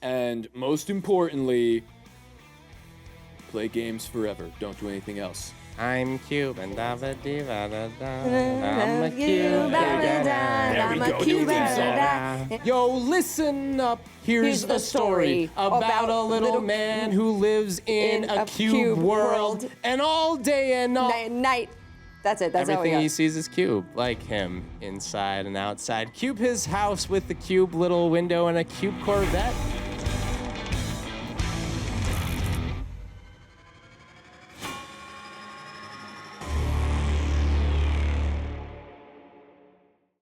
And most importantly, play games forever. Don't do anything else. I'm cube and I'm a cube. I'm a cube. Yo, listen up. Here's a story about a little man who lives in a cube world. And all day and all night. That's it. That's everything he sees is cube, like him, inside and outside. Cube his house with the cube little window and a cube Corvette.